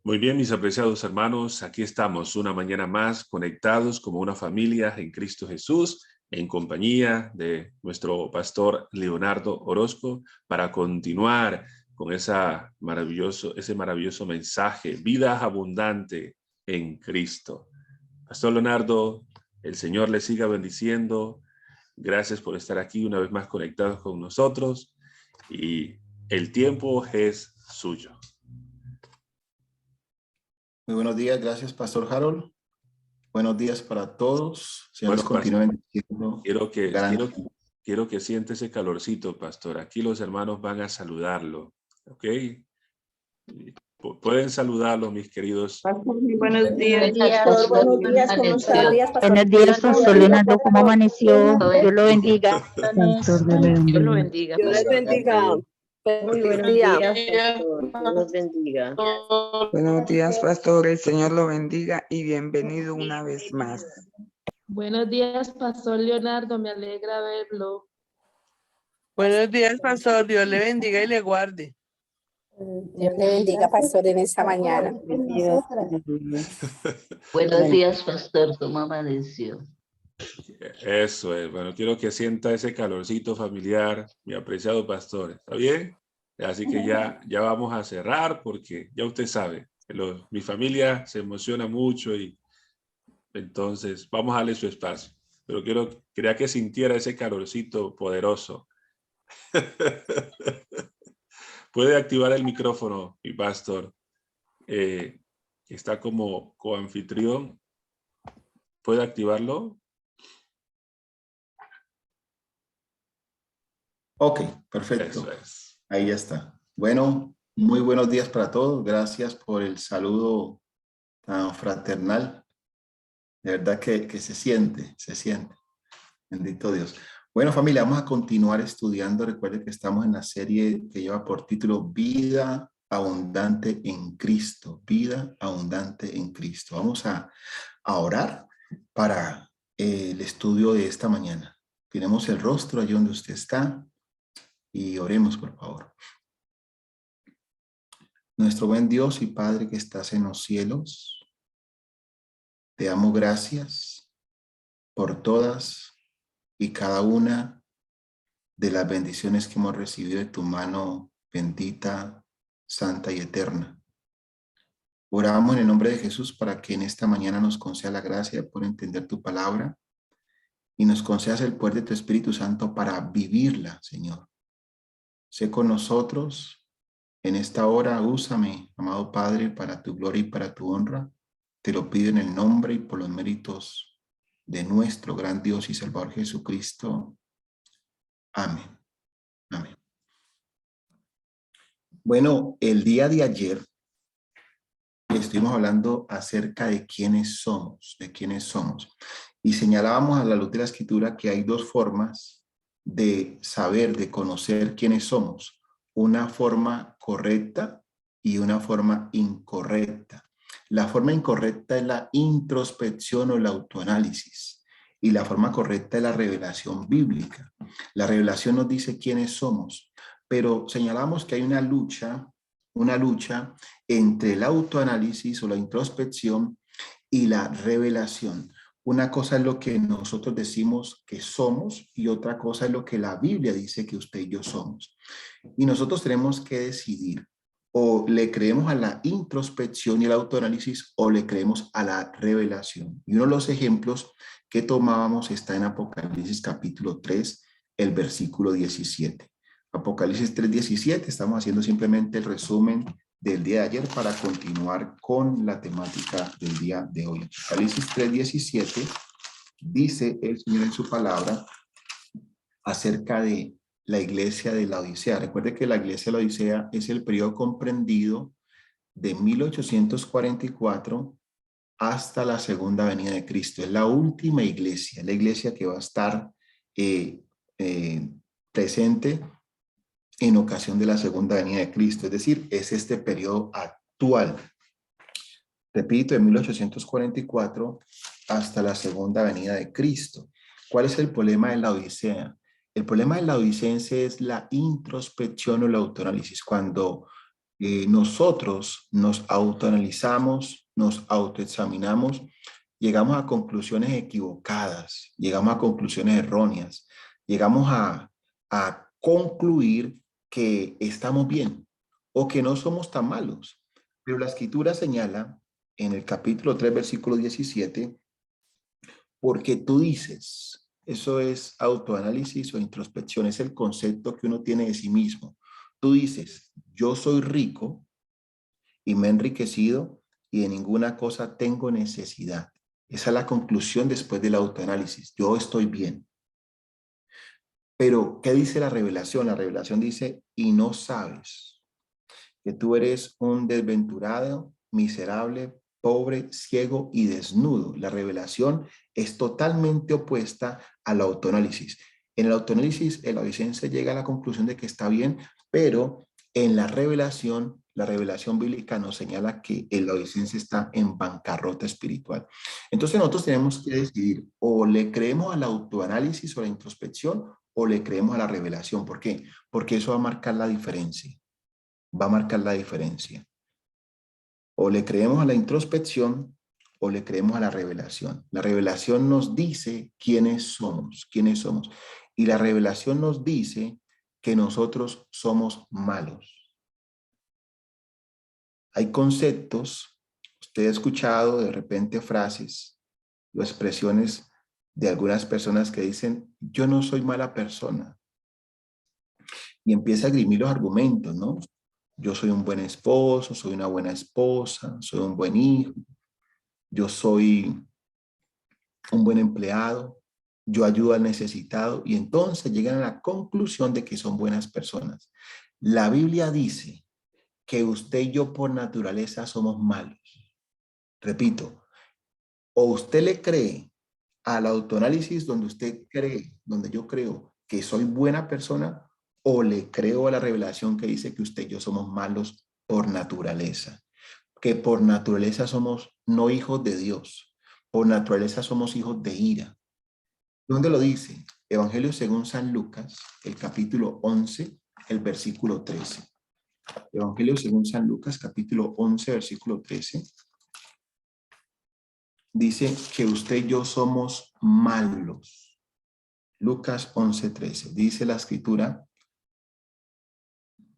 Muy bien, mis apreciados hermanos, aquí estamos una mañana más conectados como una familia en Cristo Jesús, en compañía de nuestro pastor Leonardo Orozco, para continuar con ese maravilloso mensaje, vida abundante en Cristo. Pastor Leonardo, el Señor le siga bendiciendo. Gracias por estar aquí una vez más conectados con nosotros y el tiempo es suyo. Muy buenos días, gracias Pastor Harold. Buenos días para todos. Señor Pues, los continúe bendiciendo. Quiero que siente ese calorcito, pastor. Aquí los hermanos van a saludarlo, ¿ok? Pueden saludarlo, mis queridos. Buenos días, pastor. buenos días, ¿cómo está? Buenos días, pastor Leonardo, ¿cómo amaneció? Dios lo bendiga. Dios lo bendiga. Dios les bendiga. Muy buenos días, pastor. Dios los bendiga. Buenos días, pastor. El Señor lo bendiga y bienvenido una vez más. Buenos días, pastor Leonardo. Me alegra verlo. Buenos días, pastor. Dios le bendiga y le guarde. Dios le bendiga, pastor, en esta mañana. Buenos días, pastor. ¿Cómo amaneció? Eso es. Bueno, quiero que sienta ese calorcito familiar, mi apreciado pastor. ¿Está bien? Así que ya vamos a cerrar porque ya usted sabe, mi familia se emociona mucho y entonces vamos a darle su espacio. Pero quería que sintiera ese calorcito poderoso. Puede activar el micrófono, mi pastor. Está como coanfitrión. ¿Puede activarlo? Ok, perfecto. Eso es. Ahí ya está. Bueno, muy buenos días para todos. Gracias por el saludo tan fraternal. De verdad que se siente. Bendito Dios. Bueno, familia, vamos a continuar estudiando. Recuerden que estamos en la serie que lleva por título Vida Abundante en Cristo. Vida Abundante en Cristo. Vamos a orar para el estudio de esta mañana. Tenemos el rostro allí donde usted está y oremos, por favor. Nuestro buen Dios y Padre que estás en los cielos, te damos gracias por todas y cada una de las bendiciones que hemos recibido de tu mano bendita, santa y eterna. Oramos en el nombre de Jesús para que en esta mañana nos conceda la gracia por entender tu palabra y nos concedas el poder de tu Espíritu Santo para vivirla, Señor. Sé con nosotros en esta hora, úsame, amado Padre, para tu gloria y para tu honra. Te lo pido en el nombre y por los méritos de nuestro gran Dios y Salvador Jesucristo. Amén. Amén. Bueno, el día de ayer estuvimos hablando acerca de quiénes somos, Y señalábamos a la luz de la Escritura que hay dos formas de saber, de conocer quiénes somos. Una forma correcta y una forma incorrecta. La forma incorrecta es la introspección o el autoanálisis. Y la forma correcta es la revelación bíblica. La revelación nos dice quiénes somos. Pero señalamos que hay una lucha entre el autoanálisis o la introspección y la revelación. Una cosa es lo que nosotros decimos que somos y otra cosa es lo que la Biblia dice que usted y yo somos. Y nosotros tenemos que decidir, o le creemos a la introspección y el autoanálisis o le creemos a la revelación. Y uno de los ejemplos que tomábamos está en Apocalipsis capítulo 3, el versículo 17. Apocalipsis 3:17, estamos haciendo simplemente el resumen del día de ayer para continuar con la temática del día de hoy. Apocalipsis 3:17 dice el Señor en su palabra acerca de la iglesia de la Odisea. Recuerde que la iglesia de la Odisea es el periodo comprendido de 1844 hasta la segunda venida de Cristo. Es la última iglesia, la iglesia que va a estar presente en ocasión de la segunda venida de Cristo, es decir, es este periodo actual. Repito, de 1844 hasta la segunda venida de Cristo. ¿Cuál es el problema de la Odisea? El problema de la odicense es la introspección o el autoanálisis. Cuando nosotros nos autoanalizamos, nos autoexaminamos, llegamos a conclusiones equivocadas, llegamos a conclusiones erróneas, llegamos a concluir que estamos bien o que no somos tan malos. Pero la Escritura señala en el capítulo 3, versículo 17, porque tú dices, eso es autoanálisis o introspección, es el concepto que uno tiene de sí mismo. Tú dices, yo soy rico y me he enriquecido y de ninguna cosa tengo necesidad. Esa es la conclusión después del autoanálisis. Yo estoy bien. Pero, ¿qué dice la revelación? La revelación dice, y no sabes que tú eres un desventurado, miserable, pobre, ciego y desnudo. La revelación es totalmente opuesta al autoanálisis. En el autoanálisis, el odicense llega a la conclusión de que está bien, pero en la revelación bíblica nos señala que el odicense está en bancarrota espiritual. Entonces nosotros tenemos que decidir, o le creemos al autoanálisis o a la introspección, o le creemos a la revelación. ¿Por qué? Porque eso va a marcar la diferencia. Va a marcar la diferencia. O le creemos a la introspección o le creemos a la revelación. La revelación nos dice quiénes somos. Y la revelación nos dice que nosotros somos malos. Hay conceptos, usted ha escuchado de repente frases o expresiones de algunas personas que dicen, yo no soy mala persona. Y empieza a grimir los argumentos, ¿no? Yo soy un buen esposo, soy una buena esposa, soy un buen hijo, yo soy un buen empleado, yo ayudo al necesitado, y entonces llegan a la conclusión de que son buenas personas. La Biblia dice que usted y yo por naturaleza somos malos. Repito, o usted le cree al autoanálisis donde usted cree, donde yo creo que soy buena persona, o le creo a la revelación que dice que usted y yo somos malos por naturaleza. Que por naturaleza somos no hijos de Dios. Por naturaleza somos hijos de ira. ¿Dónde lo dice? Evangelio según San Lucas, el capítulo 11, el versículo 13. Evangelio según San Lucas, capítulo 11, versículo 13. Dice que usted y yo somos malos. Lucas 11, 13. Dice la Escritura,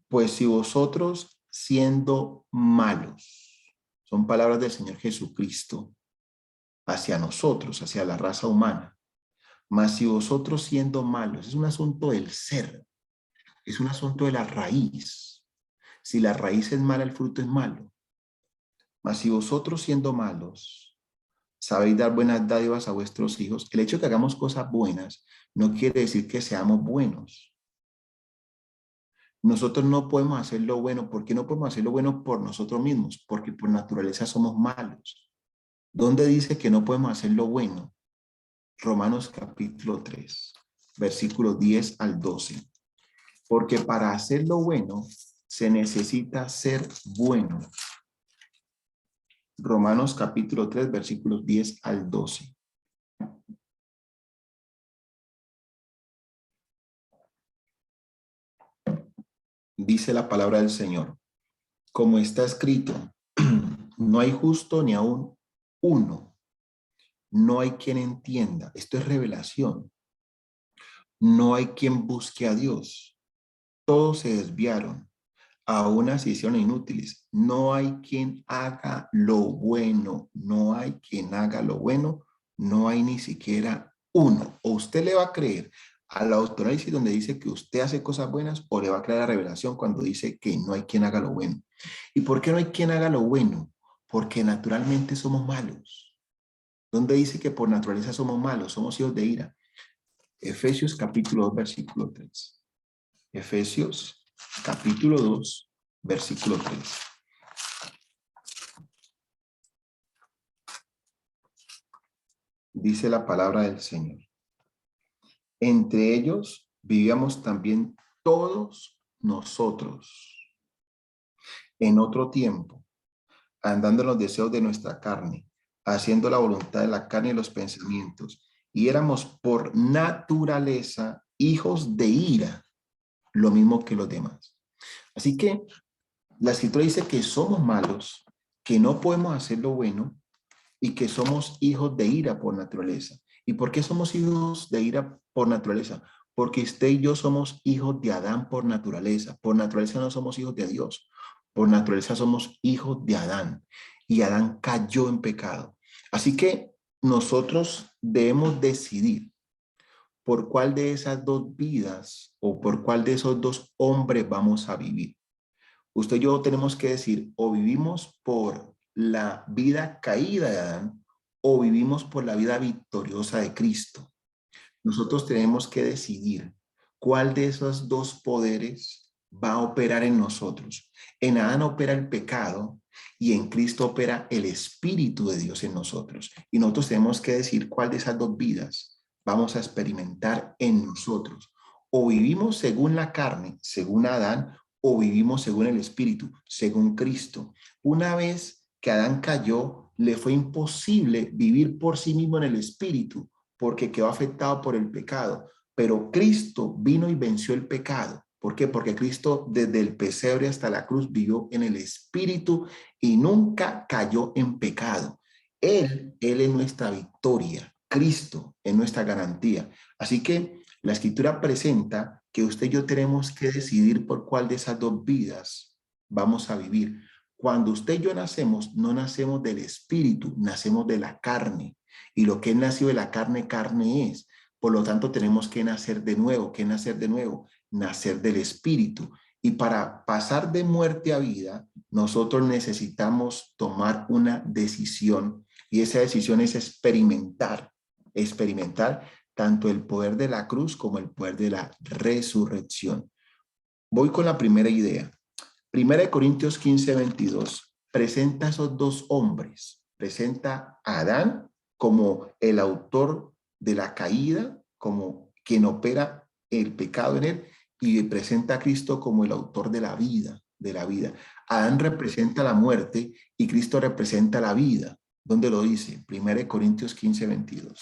pues si vosotros siendo malos, son palabras del Señor Jesucristo hacia nosotros, hacia la raza humana, mas si vosotros siendo malos, es un asunto del ser, es un asunto de la raíz. Si la raíz es mala, el fruto es malo. Mas si vosotros siendo malos, sabéis dar buenas dádivas a vuestros hijos, el hecho de que hagamos cosas buenas no quiere decir que seamos buenos. Nosotros no podemos hacer lo bueno. ¿Por qué no podemos hacer lo bueno por nosotros mismos? Porque por naturaleza somos malos. ¿Dónde dice que no podemos hacer lo bueno? Romanos capítulo 3, versículos 10 al 12. Porque para hacer lo bueno se necesita ser bueno. Romanos capítulo 3, versículos 10 al 12. Dice la palabra del Señor, como está escrito, no hay justo ni aún uno, no hay quien entienda. Esto es revelación. No hay quien busque a Dios. Todos se desviaron, a unas se hicieron inútiles. No hay quien haga lo bueno, no hay quien haga lo bueno, no hay ni siquiera uno. O usted le va a creer al autoanálisis donde dice que usted hace cosas buenas, o le va a creer a la revelación cuando dice que no hay quien haga lo bueno. ¿Y por qué no hay quien haga lo bueno? Porque naturalmente somos malos. ¿Dónde dice que por naturaleza somos malos? Somos hijos de ira. Efesios capítulo 2, versículo 3. Efesios capítulo 2, versículo 3. Dice la palabra del Señor. Entre ellos vivíamos también todos nosotros en otro tiempo, andando en los deseos de nuestra carne, haciendo la voluntad de la carne y los pensamientos, y éramos por naturaleza hijos de ira, lo mismo que los demás. Así que La escritura dice que somos malos, que no podemos hacer lo bueno y que somos hijos de ira por naturaleza. ¿Y por qué somos hijos de ira por naturaleza? Porque usted y yo somos hijos de Adán por naturaleza. Por naturaleza no somos hijos de Dios. Por naturaleza somos hijos de Adán. Y Adán cayó en pecado. Así que nosotros debemos decidir por cuál de esas dos vidas o por cuál de esos dos hombres vamos a vivir. Usted y yo tenemos que decir, o vivimos por la vida caída de Adán, o vivimos por la vida victoriosa de Cristo. Nosotros tenemos que decidir cuál de esos dos poderes va a operar en nosotros. En Adán opera el pecado y en Cristo opera el Espíritu de Dios en nosotros. Y nosotros tenemos que decir cuál de esas dos vidas vamos a experimentar en nosotros. O vivimos según la carne, según Adán, o vivimos según el Espíritu, según Cristo. Una vez que Adán cayó, le fue imposible vivir por sí mismo en el Espíritu, porque quedó afectado por el pecado. Pero Cristo vino y venció el pecado. ¿Por qué? Porque Cristo desde el pesebre hasta la cruz vivió en el Espíritu y nunca cayó en pecado. Él es nuestra victoria. Cristo es nuestra garantía. Así que la Escritura presenta que usted y yo tenemos que decidir por cuál de esas dos vidas vamos a vivir. Cuando usted y yo nacemos, no nacemos del Espíritu, nacemos de la carne. Y lo que es nacido de la carne, carne es. Por lo tanto, tenemos que nacer de nuevo. ¿Qué nacer de nuevo? Nacer del Espíritu. Y para pasar de muerte a vida, nosotros necesitamos tomar una decisión. Y esa decisión es experimentar tanto el poder de la cruz como el poder de la resurrección. Voy con la primera idea. 1 Corintios 15:22 presenta a esos dos hombres. Presenta a Adán como el autor de la caída, como quien opera el pecado en él, y presenta a Cristo como el autor de la vida, Adán representa la muerte y Cristo representa la vida. ¿Dónde lo dice? 1 Corintios 15:22.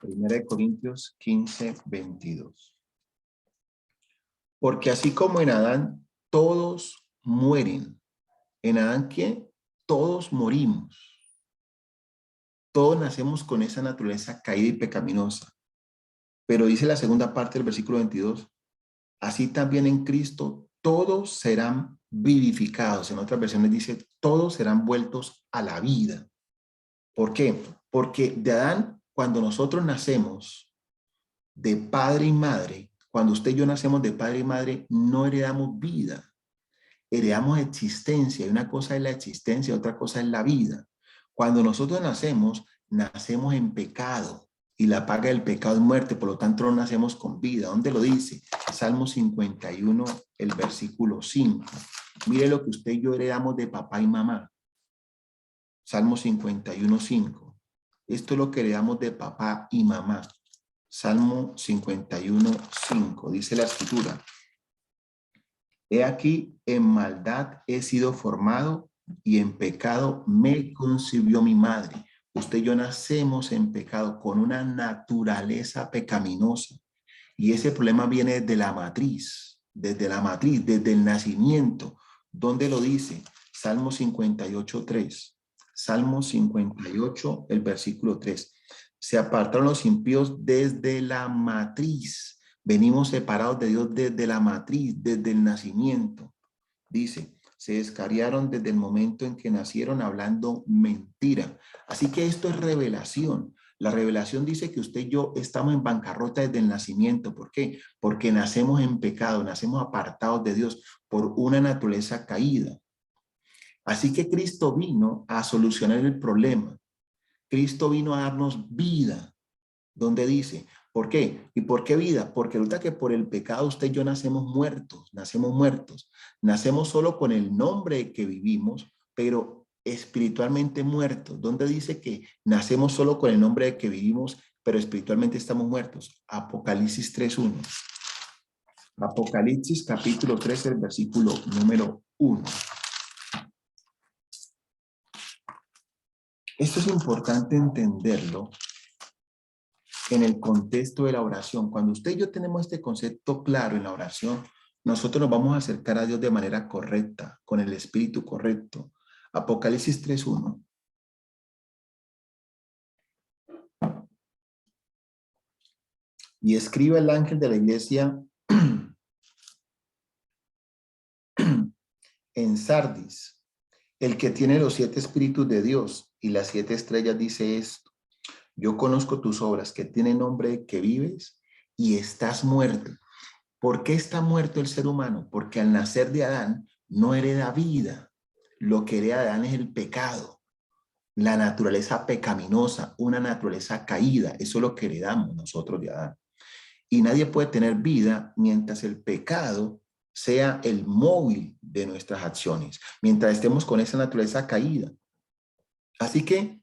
1 Corintios 15:22. Porque así como en Adán todos mueren. ¿En Adán qué? Todos morimos. Todos nacemos con esa naturaleza caída y pecaminosa. Pero dice la segunda parte del versículo 22, así también en Cristo todos serán vivificados. En otras versiones dice, todos serán vueltos a la vida. ¿Por qué? Porque de Adán, cuando nosotros nacemos de padre y madre, cuando usted y yo nacemos de padre y madre, no heredamos vida, heredamos existencia. Y una cosa es la existencia, otra cosa es la vida. Cuando nosotros nacemos, nacemos en pecado. Y la paga del pecado es muerte, por lo tanto no nacemos con vida. ¿Dónde lo dice? Salmo 51, el versículo 5. Mire lo que usted y yo heredamos de papá y mamá. Salmo 51, 5. Esto es lo que heredamos de papá y mamá. Salmo 51, 5. Dice la Escritura. He aquí, en maldad he sido formado y en pecado me concibió mi madre. Usted y yo nacemos en pecado con una naturaleza pecaminosa. Y ese problema viene desde la matriz, desde el nacimiento. ¿Dónde lo dice? Salmo 58, 3. Salmo 58, el versículo 3. Se apartaron los impíos desde la matriz. Venimos separados de Dios desde la matriz, desde el nacimiento. Dice, se descarriaron desde el momento en que nacieron hablando mentira. Así que esto es revelación. La revelación dice que usted y yo estamos en bancarrota desde el nacimiento. ¿Por qué? Porque nacemos en pecado, nacemos apartados de Dios por una naturaleza caída. Así que Cristo vino a solucionar el problema. Cristo vino a darnos vida. ¿Dónde dice? ¿Por qué? ¿Y por qué vida? Porque resulta que por el pecado usted y yo nacemos muertos. Nacemos solo con el nombre que vivimos, pero espiritualmente muertos. ¿Dónde dice que nacemos solo con el nombre de que vivimos, pero espiritualmente estamos muertos? Apocalipsis 3:1. Apocalipsis capítulo 3, el versículo número 1. Esto es importante entenderlo, en el contexto de la oración. Cuando usted y yo tenemos este concepto claro en la oración, nosotros nos vamos a acercar a Dios de manera correcta, con el espíritu correcto. Apocalipsis 3:1. Y escribe el ángel de la iglesia en Sardis, el que tiene los 7 espíritus de Dios y las 7 estrellas, dice esto: yo conozco tus obras, que tienen nombre, que vives y estás muerto. ¿Por qué está muerto el ser humano? Porque al nacer de Adán no hereda vida. Lo que hereda Adán es el pecado, la naturaleza pecaminosa, una naturaleza caída. Eso es lo que heredamos nosotros de Adán. Y nadie puede tener vida mientras el pecado sea el móvil de nuestras acciones, mientras estemos con esa naturaleza caída. Así que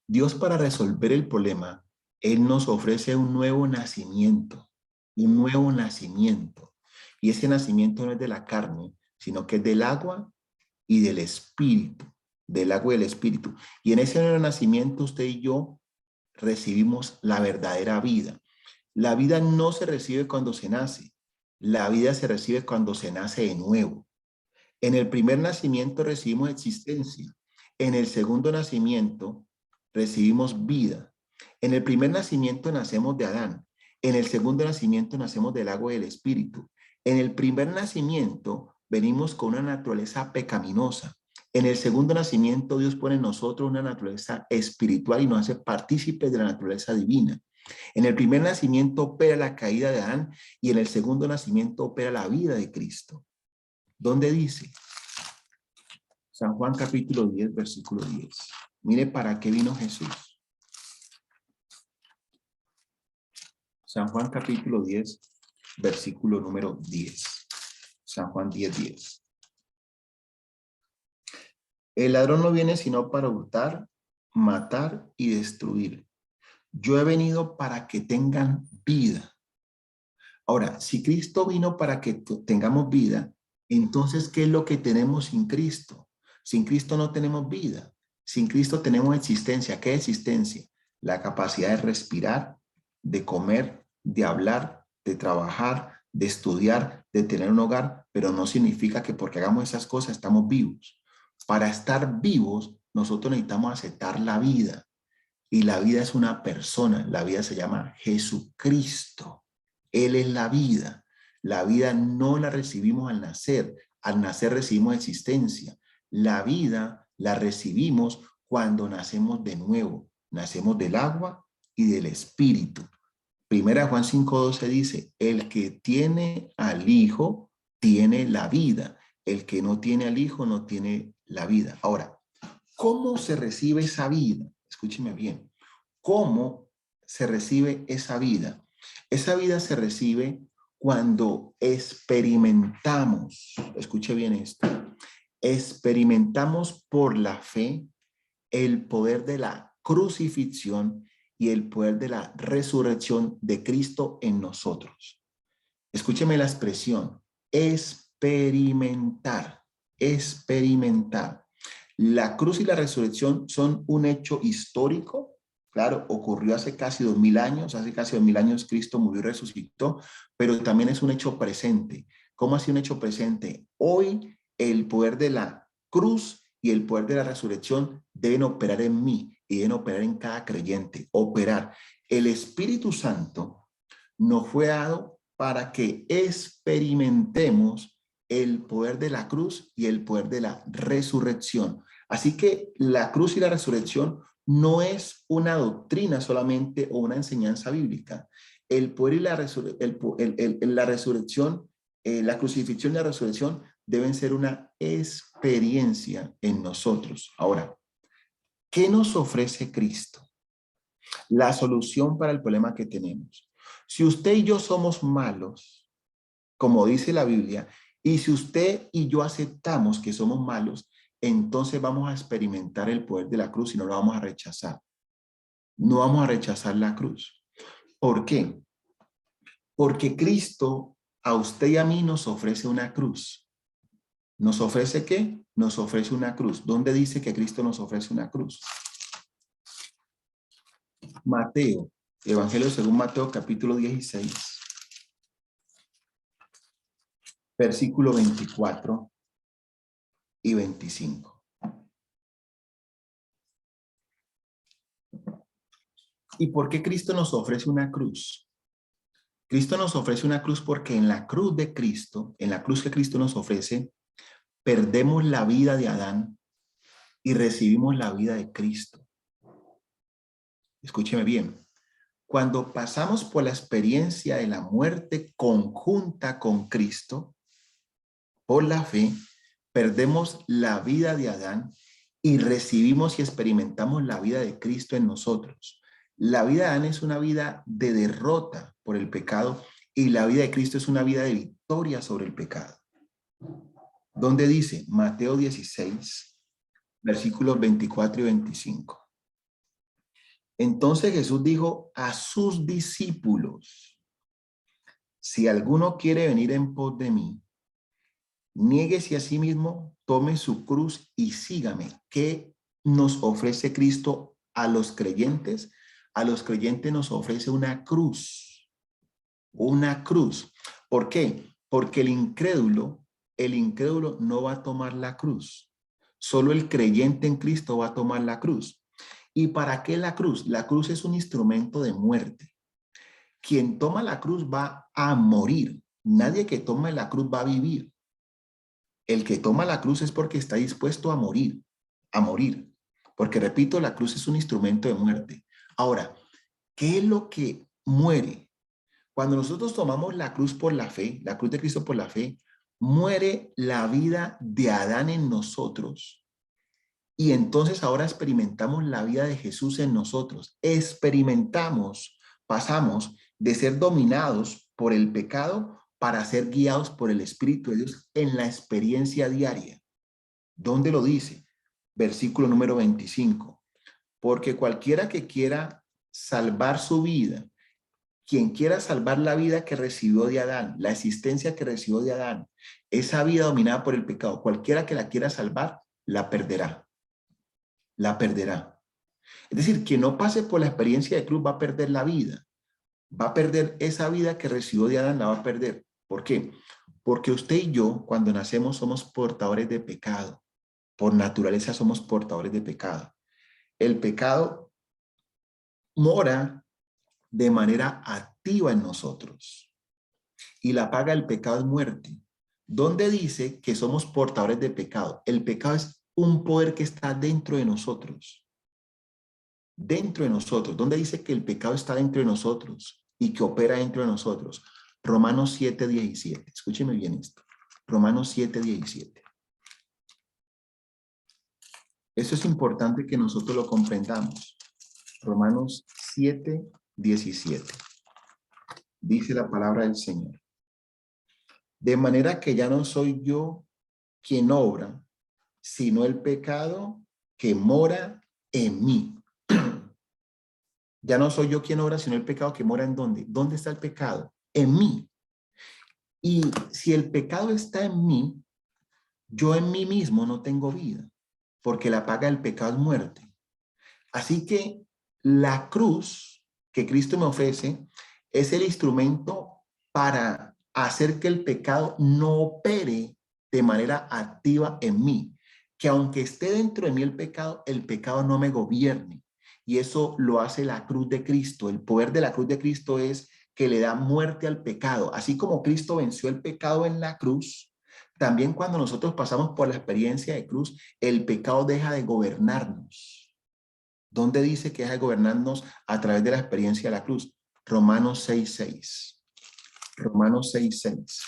Dios, para resolver el problema, Él nos ofrece un nuevo nacimiento, un nuevo nacimiento. Y ese nacimiento no es de la carne, sino que es del agua y del espíritu, del agua y del espíritu. Y en ese nuevo nacimiento usted y yo recibimos la verdadera vida. La vida no se recibe cuando se nace, la vida se recibe cuando se nace de nuevo. En el primer nacimiento recibimos existencia, en el segundo nacimiento recibimos vida. En el primer nacimiento nacemos de Adán, en el segundo nacimiento nacemos del agua y del espíritu. En el primer nacimiento venimos con una naturaleza pecaminosa. En el segundo nacimiento Dios pone en nosotros una naturaleza espiritual y nos hace partícipes de la naturaleza divina. En el primer nacimiento opera la caída de Adán y en el segundo nacimiento opera la vida de Cristo. ¿Dónde dice? San Juan capítulo 10, versículo 10. Mire para qué vino Jesús. San Juan capítulo 10, versículo número 10. San Juan 10, 10. El ladrón no viene sino para hurtar, matar y destruir. Yo he venido para que tengan vida. Ahora, si Cristo vino para que tengamos vida, entonces, ¿qué es lo que tenemos sin Cristo? Sin Cristo no tenemos vida. Sin Cristo tenemos existencia. ¿Qué existencia? La capacidad de respirar, de comer, de hablar, de trabajar, de estudiar, de tener un hogar, pero no significa que porque hagamos esas cosas estamos vivos. Para estar vivos, nosotros necesitamos aceptar la vida. Y la vida es una persona, la vida se llama Jesucristo. Él es la vida. La vida no la recibimos al nacer recibimos existencia. La vida la recibimos cuando nacemos de nuevo. Nacemos del agua y del espíritu. Primera Juan 5:12 dice, el que tiene al Hijo tiene la vida. El que no tiene al Hijo no tiene la vida. Ahora, ¿cómo se recibe esa vida? Escúcheme bien. ¿Cómo se recibe esa vida? Esa vida se recibe cuando experimentamos, escuche bien esto, experimentamos por la fe el poder de la crucifixión y el poder de la resurrección de Cristo en nosotros. Escúcheme la expresión, experimentar, experimentar. La cruz y la resurrección son un hecho histórico. Claro, ocurrió hace casi 2000 años, hace casi 2000 años Cristo murió y resucitó, pero también es un hecho presente. ¿Cómo así un hecho presente? Hoy el poder de la cruz y el poder de la resurrección deben operar en mí y deben operar en cada creyente, operar. El Espíritu Santo nos fue dado para que experimentemos el poder de la cruz y el poder de la resurrección. Así que la cruz y la resurrección no es una doctrina solamente o una enseñanza bíblica. El poder y la resurrección, la crucifixión y la resurrección deben ser una experiencia en nosotros. Ahora, ¿qué nos ofrece Cristo? La solución para el problema que tenemos. Si usted y yo somos malos, como dice la Biblia, y si usted y yo aceptamos que somos malos, entonces vamos a experimentar el poder de la cruz y no lo vamos a rechazar. No vamos a rechazar la cruz. ¿Por qué? Porque Cristo a usted y a mí nos ofrece una cruz. ¿Nos ofrece qué? Nos ofrece una cruz. ¿Dónde dice que Cristo nos ofrece una cruz? Mateo Evangelio según Mateo, capítulo 16, versículo 24 y 25. ¿Y por qué Cristo nos ofrece una cruz? Cristo nos ofrece una cruz porque en la cruz de Cristo, en la cruz que Cristo nos ofrece, perdemos la vida de Adán y recibimos la vida de Cristo. Escúcheme bien. Cuando pasamos por la experiencia de la muerte conjunta con Cristo, por la fe, perdemos la vida de Adán y recibimos y experimentamos la vida de Cristo en nosotros. La vida de Adán es una vida de derrota por el pecado y la vida de Cristo es una vida de victoria sobre el pecado. ¿Dónde dice? Mateo 16, versículos 24 y 25. Entonces Jesús dijo a sus discípulos: si alguno quiere venir en pos de mí, niéguese a sí mismo, tome su cruz y sígame. ¿Qué nos ofrece Cristo a los creyentes? A los creyentes nos ofrece una cruz. Una cruz. ¿Por qué? Porque el incrédulo no va a tomar la cruz. Solo el creyente en Cristo va a tomar la cruz. ¿Y para qué la cruz? La cruz es un instrumento de muerte. Quien toma la cruz va a morir. Nadie que tome la cruz va a vivir. El que toma la cruz es porque está dispuesto a morir. A morir. Porque, repito, la cruz es un instrumento de muerte. Ahora, ¿qué es lo que muere? Cuando nosotros tomamos la cruz por la fe, la cruz de Cristo por la fe, muere la vida de Adán en nosotros. Y entonces ahora experimentamos la vida de Jesús en nosotros. Pasamos de ser dominados por el pecado para ser guiados por el Espíritu de Dios en la experiencia diaria. ¿Dónde lo dice? Versículo número 25. Porque cualquiera que quiera salvar su vida, quien quiera salvar la vida que recibió de Adán, la existencia que recibió de Adán, esa vida dominada por el pecado, cualquiera que la quiera salvar, la perderá. La perderá. Es decir, quien no pase por la experiencia de cruz va a perder la vida. Va a perder esa vida que recibió de Adán, la va a perder. ¿Por qué? Porque usted y yo, cuando nacemos, somos portadores de pecado. Por naturaleza somos portadores de pecado. El pecado mora de manera activa en nosotros. Y la paga del pecado es muerte. ¿Dónde dice que somos portadores de pecado? El pecado es un poder que está dentro de nosotros. Dentro de nosotros. ¿Dónde dice que el pecado está dentro de nosotros y que opera dentro de nosotros? Romanos 7:17. Escúcheme bien esto. Romanos 7:17. Eso es importante que nosotros lo comprendamos. Romanos 7:17. Dice la palabra del Señor. De manera que ya no soy yo quien obra, sino el pecado que mora en mí. Ya no soy yo quien obra, sino el pecado que mora en ¿dónde? ¿Dónde está el pecado? En mí. Y si el pecado está en mí, yo en mí mismo no tengo vida, porque la paga del pecado es muerte. Así que la cruz que Cristo me ofrece es el instrumento para hacer que el pecado no opere de manera activa en mí. Que aunque esté dentro de mí el pecado no me gobierne. Y eso lo hace la cruz de Cristo. El poder de la cruz de Cristo es que le da muerte al pecado. Así como Cristo venció el pecado en la cruz, también cuando nosotros pasamos por la experiencia de cruz, el pecado deja de gobernarnos. ¿Dónde dice que deja de gobernarnos? A través de la experiencia de la cruz. Romanos 6:6. Romanos 6:6.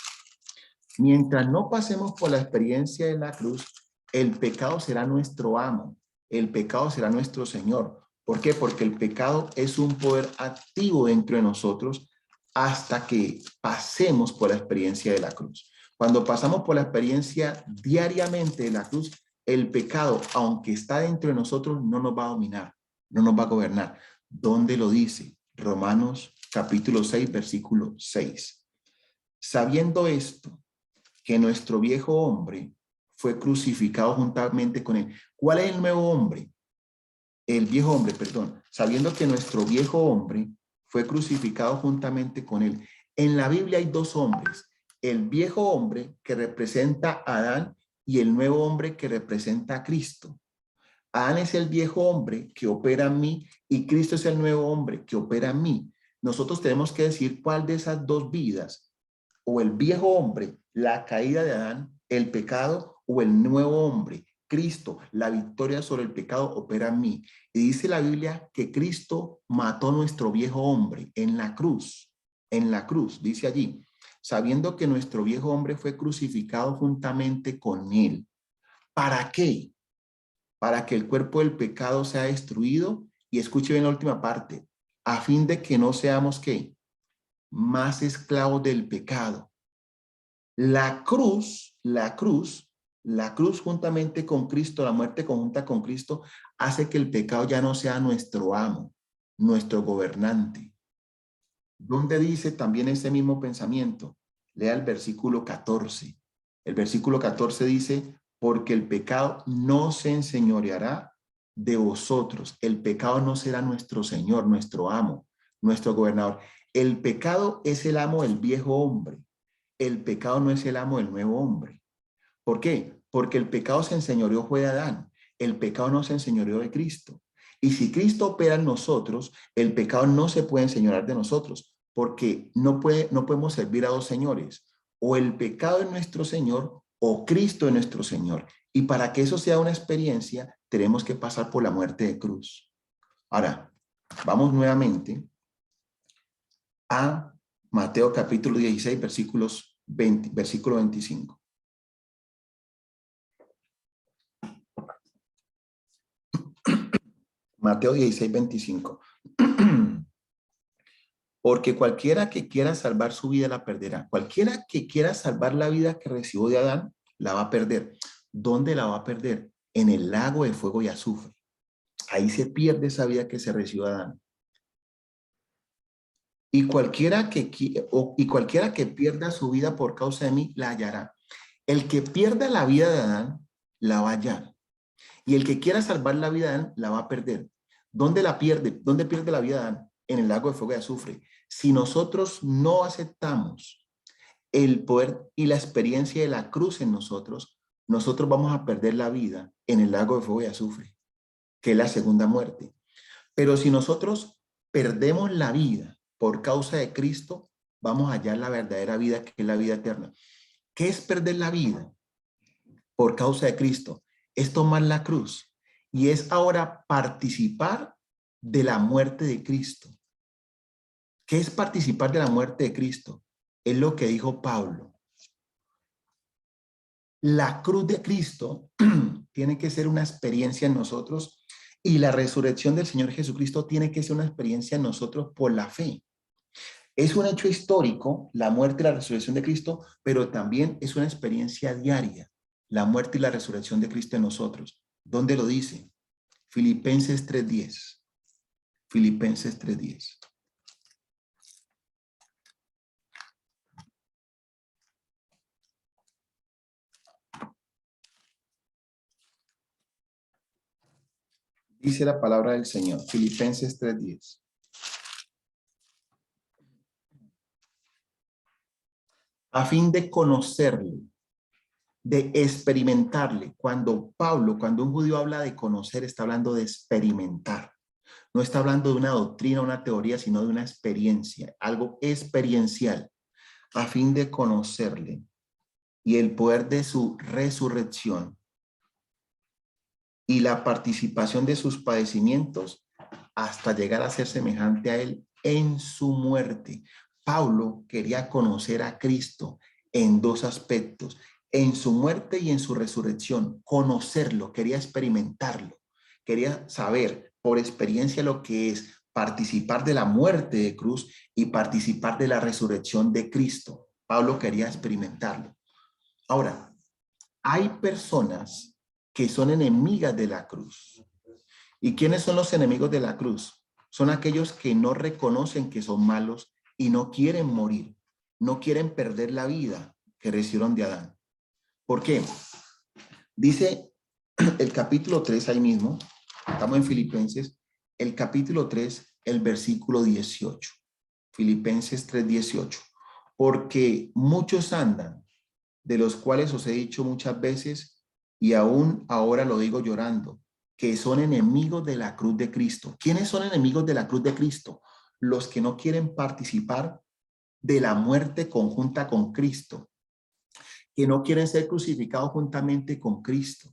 Mientras no pasemos por la experiencia de la cruz, el pecado será nuestro amo, el pecado será nuestro Señor. ¿Por qué? Porque el pecado es un poder activo dentro de nosotros hasta que pasemos por la experiencia de la cruz. Cuando pasamos por la experiencia diariamente de la cruz, el pecado, aunque está dentro de nosotros, no nos va a dominar, no nos va a gobernar. ¿Dónde lo dice? Romanos capítulo 6, versículo 6. Sabiendo esto, que nuestro viejo hombre fue crucificado juntamente con él. ¿Cuál es el nuevo hombre? El viejo hombre, perdón. Sabiendo que nuestro viejo hombre fue crucificado juntamente con él. En la Biblia hay dos hombres, el viejo hombre que representa a Adán y el nuevo hombre que representa a Cristo. Adán es el viejo hombre que opera en mí y Cristo es el nuevo hombre que opera en mí. Nosotros tenemos que decir cuál de esas dos vidas, o el viejo hombre, la caída de Adán, el pecado, o el nuevo hombre, Cristo, la victoria sobre el pecado, opera en mí. Y dice la Biblia que Cristo mató a nuestro viejo hombre en la cruz, dice allí, sabiendo que nuestro viejo hombre fue crucificado juntamente con él. ¿Para qué? Para que el cuerpo del pecado sea destruido, y escuche bien la última parte, a fin de que no seamos, ¿qué? Más esclavos del pecado. La cruz juntamente con Cristo, la muerte conjunta con Cristo, hace que el pecado ya no sea nuestro amo, nuestro gobernante. ¿Dónde dice también ese mismo pensamiento? Lea el versículo 14. El versículo 14 dice, porque el pecado no se enseñoreará de vosotros. El pecado no será nuestro Señor, nuestro amo, nuestro gobernador. El pecado es el amo del viejo hombre. El pecado no es el amo del nuevo hombre. ¿Por qué? Porque el pecado se enseñoreó fue de Adán. El pecado no se enseñoreó de Cristo. Y si Cristo opera en nosotros, el pecado no se puede enseñorear de nosotros, porque no podemos servir a dos señores. O el pecado es nuestro Señor o Cristo es nuestro Señor. Y para que eso sea una experiencia, tenemos que pasar por la muerte de cruz. Ahora, vamos nuevamente a Mateo capítulo 16, versículo 25. Mateo 16, 25. Porque cualquiera que quiera salvar su vida la perderá. Cualquiera que quiera salvar la vida que recibió de Adán, la va a perder. ¿Dónde la va a perder? En el lago de fuego y azufre. Ahí se pierde esa vida que se recibió de Adán. Y cualquiera que pierda su vida por causa de mí, la hallará. El que pierda la vida de Adán, la va a hallar. Y el que quiera salvar la vida de Adán, la va a perder. ¿Dónde la pierde? ¿Dónde pierde la vida de Adán? En el lago de fuego y azufre. Si nosotros no aceptamos el poder y la experiencia de la cruz en nosotros, nosotros vamos a perder la vida en el lago de fuego y azufre, que es la segunda muerte. Pero si nosotros perdemos la vida por causa de Cristo, vamos a hallar la verdadera vida, que es la vida eterna. ¿Qué es perder la vida por causa de Cristo? Es tomar la cruz y es ahora participar de la muerte de Cristo. ¿Qué es participar de la muerte de Cristo? Es lo que dijo Pablo. La cruz de Cristo tiene que ser una experiencia en nosotros y la resurrección del Señor Jesucristo tiene que ser una experiencia en nosotros por la fe. Es un hecho histórico, la muerte y la resurrección de Cristo, pero también es una experiencia diaria, la muerte y la resurrección de Cristo en nosotros. ¿Dónde lo dice? Filipenses 3:10. Filipenses 3:10. Dice la palabra del Señor, Filipenses 3:10. A fin de conocerle, de experimentarle. Cuando un judío habla de conocer, está hablando de experimentar. No está hablando de una doctrina, una teoría, sino de una experiencia, algo experiencial. A fin de conocerle y el poder de su resurrección y la participación de sus padecimientos hasta llegar a ser semejante a él en su muerte. Pablo quería conocer a Cristo en dos aspectos, en su muerte y en su resurrección, conocerlo, quería experimentarlo, quería saber por experiencia lo que es participar de la muerte de cruz y participar de la resurrección de Cristo. Pablo quería experimentarlo. Ahora, hay personas que son enemigas de la cruz. ¿Y quiénes son los enemigos de la cruz? Son aquellos que no reconocen que son malos y no quieren morir, no quieren perder la vida que recibieron de Adán. ¿Por qué? Dice el capítulo 3 ahí mismo, estamos en Filipenses, el capítulo 3, el versículo 18. Filipenses 3:18. Porque muchos andan, de los cuales os he dicho muchas veces, y aún ahora lo digo llorando, que son enemigos de la cruz de Cristo. ¿Quiénes son enemigos de la cruz de Cristo? Los que no quieren participar de la muerte conjunta con Cristo, que no quieren ser crucificados juntamente con Cristo.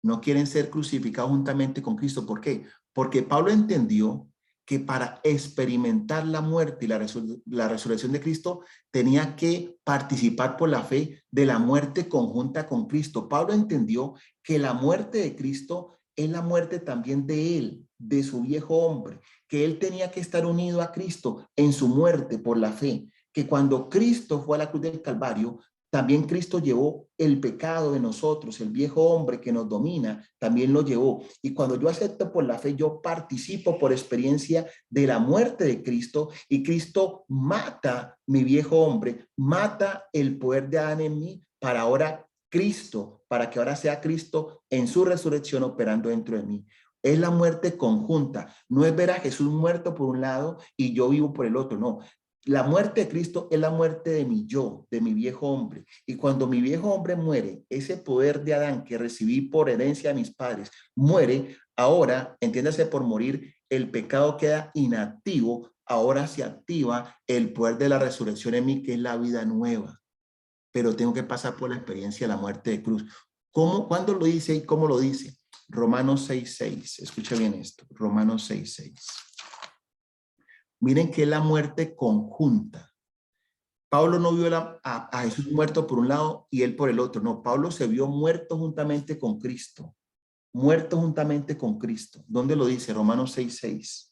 No quieren ser crucificados juntamente con Cristo. ¿Por qué? Porque Pablo entendió que para experimentar la muerte y la resurrección de Cristo tenía que participar por la fe de la muerte conjunta con Cristo. Pablo entendió que la muerte de Cristo es la muerte también de él, de su viejo hombre, que él tenía que estar unido a Cristo en su muerte por la fe, que cuando Cristo fue a la cruz del Calvario, también Cristo llevó el pecado de nosotros, el viejo hombre que nos domina, también lo llevó. Y cuando yo acepto por la fe, yo participo por experiencia de la muerte de Cristo, y Cristo mata mi viejo hombre, mata el poder de Adán en mí, para ahora Cristo, para que ahora sea Cristo en su resurrección operando dentro de mí. Es la muerte conjunta, no es ver a Jesús muerto por un lado y yo vivo por el otro, no. La muerte de Cristo es la muerte de mi yo, de mi viejo hombre. Y cuando mi viejo hombre muere, ese poder de Adán que recibí por herencia de mis padres muere, ahora, entiéndase, por morir, el pecado queda inactivo, ahora se activa el poder de la resurrección en mí, que es la vida nueva. Pero tengo que pasar por la experiencia de la muerte de cruz. ¿Cómo? ¿Cuándo lo dice y cómo lo dice? Romanos 6:6. Escucha bien esto. Romanos 6:6. Miren que es la muerte conjunta. Pablo no vio a Jesús muerto por un lado y él por el otro. No, Pablo se vio muerto juntamente con Cristo. Muerto juntamente con Cristo. ¿Dónde lo dice? Romanos 6:6.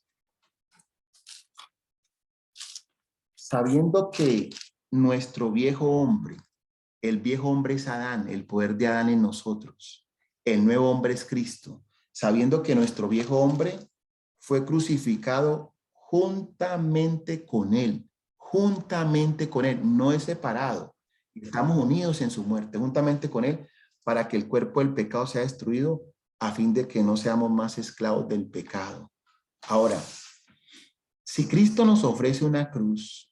Sabiendo que nuestro viejo hombre, el viejo hombre es Adán, el poder de Adán en nosotros. El nuevo hombre es Cristo. Sabiendo que nuestro viejo hombre fue crucificado juntamente con él, no es separado. Estamos unidos en su muerte, juntamente con él, para que el cuerpo del pecado sea destruido, a fin de que no seamos más esclavos del pecado. Ahora, si Cristo nos ofrece una cruz,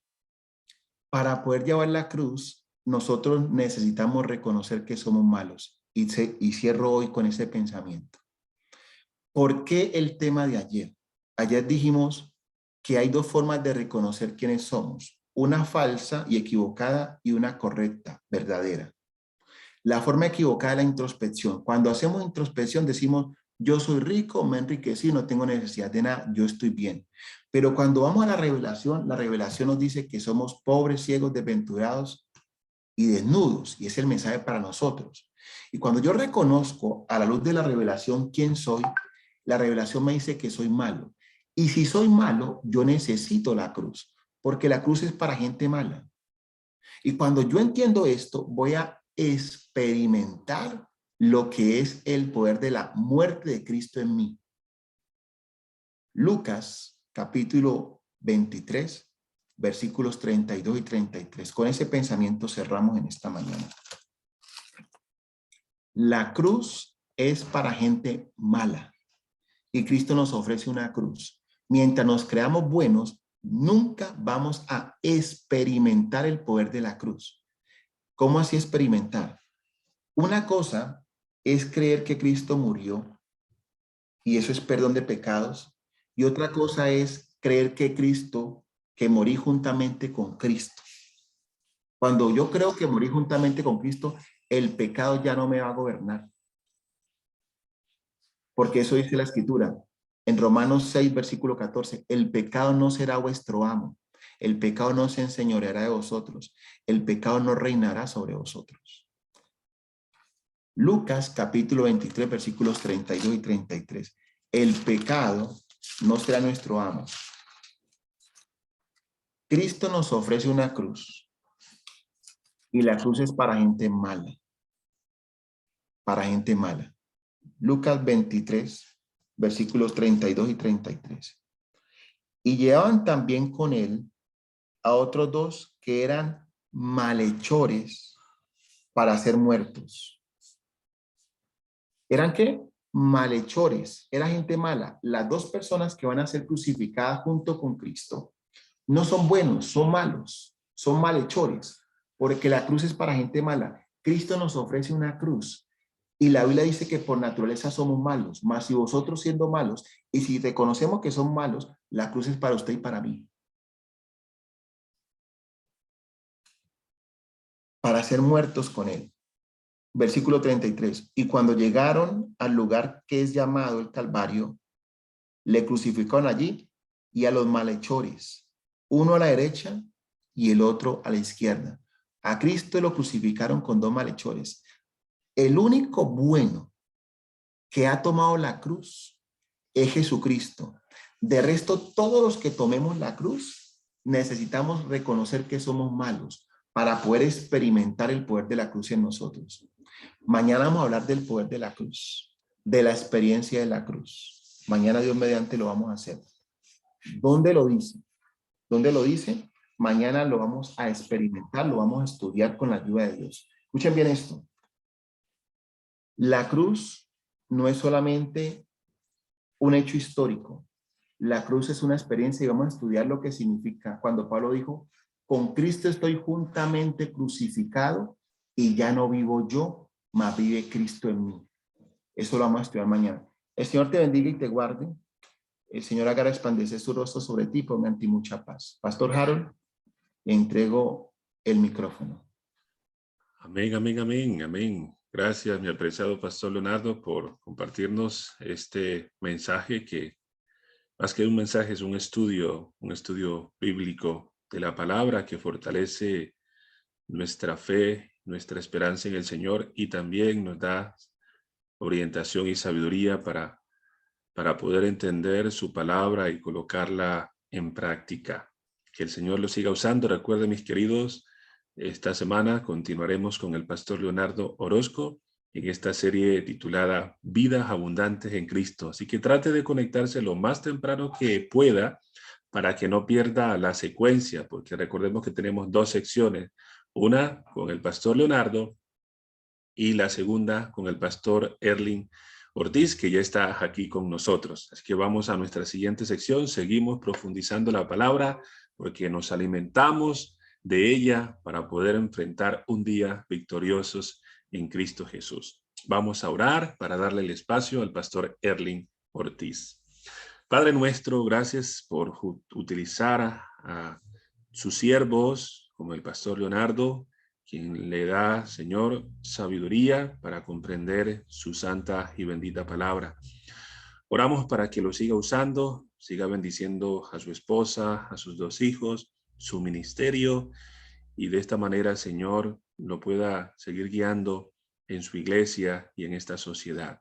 para poder llevar la cruz, nosotros necesitamos reconocer que somos malos. Y cierro hoy con ese pensamiento. ¿Por qué el tema de ayer? Ayer dijimos que hay dos formas de reconocer quiénes somos. Una falsa y equivocada y una correcta, verdadera. La forma equivocada es la introspección. Cuando hacemos introspección decimos, yo soy rico, me enriquecí, no tengo necesidad de nada, yo estoy bien. Pero cuando vamos a la revelación nos dice que somos pobres, ciegos, desventurados y desnudos. Y es el mensaje para nosotros. Y cuando yo reconozco a la luz de la revelación quién soy, la revelación me dice que soy malo. Y si soy malo, yo necesito la cruz, porque la cruz es para gente mala. Y cuando yo entiendo esto, voy a experimentar lo que es el poder de la muerte de Cristo en mí. Lucas, capítulo 23, versículos 32 y 33. Con ese pensamiento cerramos en esta mañana. La cruz es para gente mala. Y Cristo nos ofrece una cruz. Mientras nos creamos buenos, nunca vamos a experimentar el poder de la cruz. ¿Cómo así experimentar? Una cosa es creer que Cristo murió y eso es perdón de pecados. Y otra cosa es creer que morí juntamente con Cristo. Cuando yo creo que morí juntamente con Cristo, el pecado ya no me va a gobernar. Porque eso dice la Escritura. En Romanos 6, versículo 14, el pecado no será vuestro amo. El pecado no se enseñoreará de vosotros. El pecado no reinará sobre vosotros. Lucas, capítulo 23, versículos 32 y 33. El pecado no será nuestro amo. Cristo nos ofrece una cruz. Y la cruz es para gente mala. Para gente mala. Lucas 23, versículos 32 y 33. Y llevaban también con él a otros dos que eran malhechores para ser muertos. ¿Eran qué? malhechores, era gente mala. Las dos personas que van a ser crucificadas junto con Cristo no son buenos, son malos, son malhechores, porque la cruz es para gente mala. Cristo nos ofrece una cruz y la Biblia dice que por naturaleza somos malos, mas si vosotros siendo malos y si reconocemos que son malos, la cruz es para usted y para mí. Para ser muertos con él. Versículo 33. Y cuando llegaron al lugar que es llamado el Calvario, le crucificaron allí y a los malhechores, uno a la derecha y el otro a la izquierda. A Cristo lo crucificaron con dos malhechores. El único bueno que ha tomado la cruz es Jesucristo. De resto, todos los que tomemos la cruz necesitamos reconocer que somos malos para poder experimentar el poder de la cruz en nosotros. Mañana vamos a hablar del poder de la cruz, de la experiencia de la cruz. Mañana, Dios mediante, lo vamos a hacer. ¿Dónde lo dice? ¿Dónde lo dice? Mañana lo vamos a experimentar, lo vamos a estudiar con la ayuda de Dios. Escuchen bien esto. La cruz no es solamente un hecho histórico. La cruz es una experiencia y vamos a estudiar lo que significa cuando Pablo dijo, con Cristo estoy juntamente crucificado y ya no vivo yo, mas vive Cristo en mí. Eso lo vamos a estudiar mañana. El Señor te bendiga y te guarde. El Señor haga resplandecer su rostro sobre ti, ponga en ti mucha paz. Pastor Harold, le entrego el micrófono. Amén, amén, amén, amén. Gracias, mi apreciado Pastor Leonardo, por compartirnos este mensaje que, más que un mensaje, es un estudio bíblico de la palabra que fortalece nuestra fe, nuestra esperanza en el Señor y también nos da orientación y sabiduría para poder entender su palabra y colocarla en práctica. Que el Señor lo siga usando. Recuerden, mis queridos, esta semana continuaremos con el Pastor Leonardo Orozco en esta serie titulada Vidas Abundantes en Cristo. Así que trate de conectarse lo más temprano que pueda para que no pierda la secuencia, porque recordemos que tenemos dos secciones, una con el Pastor Leonardo y la segunda con el Pastor Erling Ortiz, que ya está aquí con nosotros. Así que vamos a nuestra siguiente sección, seguimos profundizando la palabra, porque nos alimentamos de ella para poder enfrentar un día victoriosos en Cristo Jesús. Vamos a orar para darle el espacio al Pastor Erling Ortiz. Padre nuestro, gracias por utilizar a sus siervos, como el Pastor Leonardo, quien le da, Señor, sabiduría para comprender su santa y bendita palabra. Oramos para que lo siga usando, siga bendiciendo a su esposa, a sus dos hijos, su ministerio, y de esta manera, Señor, lo pueda seguir guiando en su iglesia y en esta sociedad.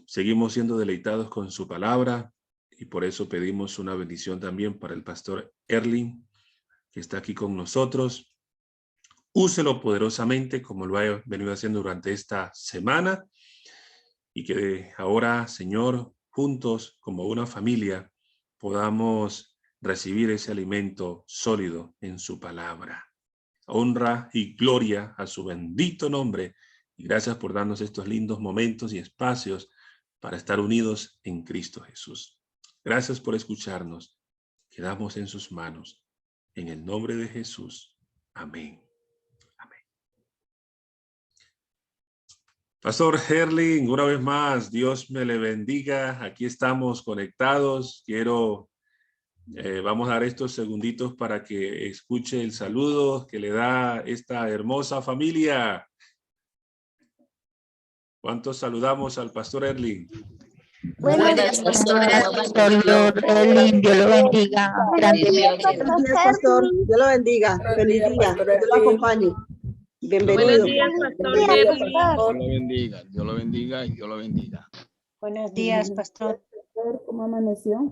Seguimos siendo deleitados con su palabra y por eso pedimos una bendición también para el Pastor Erling, que está aquí con nosotros. Úselo poderosamente como lo ha venido haciendo durante esta semana y que ahora, Señor, juntos como una familia podamos recibir ese alimento sólido en su palabra. Honra y gloria a su bendito nombre y gracias por darnos estos lindos momentos y espacios para estar unidos en Cristo Jesús. Gracias por escucharnos. Quedamos en sus manos. En el nombre de Jesús. Amén. Pastor Erling, una vez más, Dios me le bendiga. Aquí estamos conectados. Vamos a dar estos segunditos para que escuche el saludo que le da esta hermosa familia. ¿Cuántos saludamos al Pastor Erling? Buenos días, Pastor Erling, Dios lo bendiga grandemente. Buenos días, Pastor. Dios lo bendiga. Feliz día. Dios lo acompañe. Bienvenido. Buenos días, Pastor Erling. Dios lo bendiga, Dios lo bendiga y Dios lo bendiga. Buenos días, Pastor. ¿Cómo amaneció?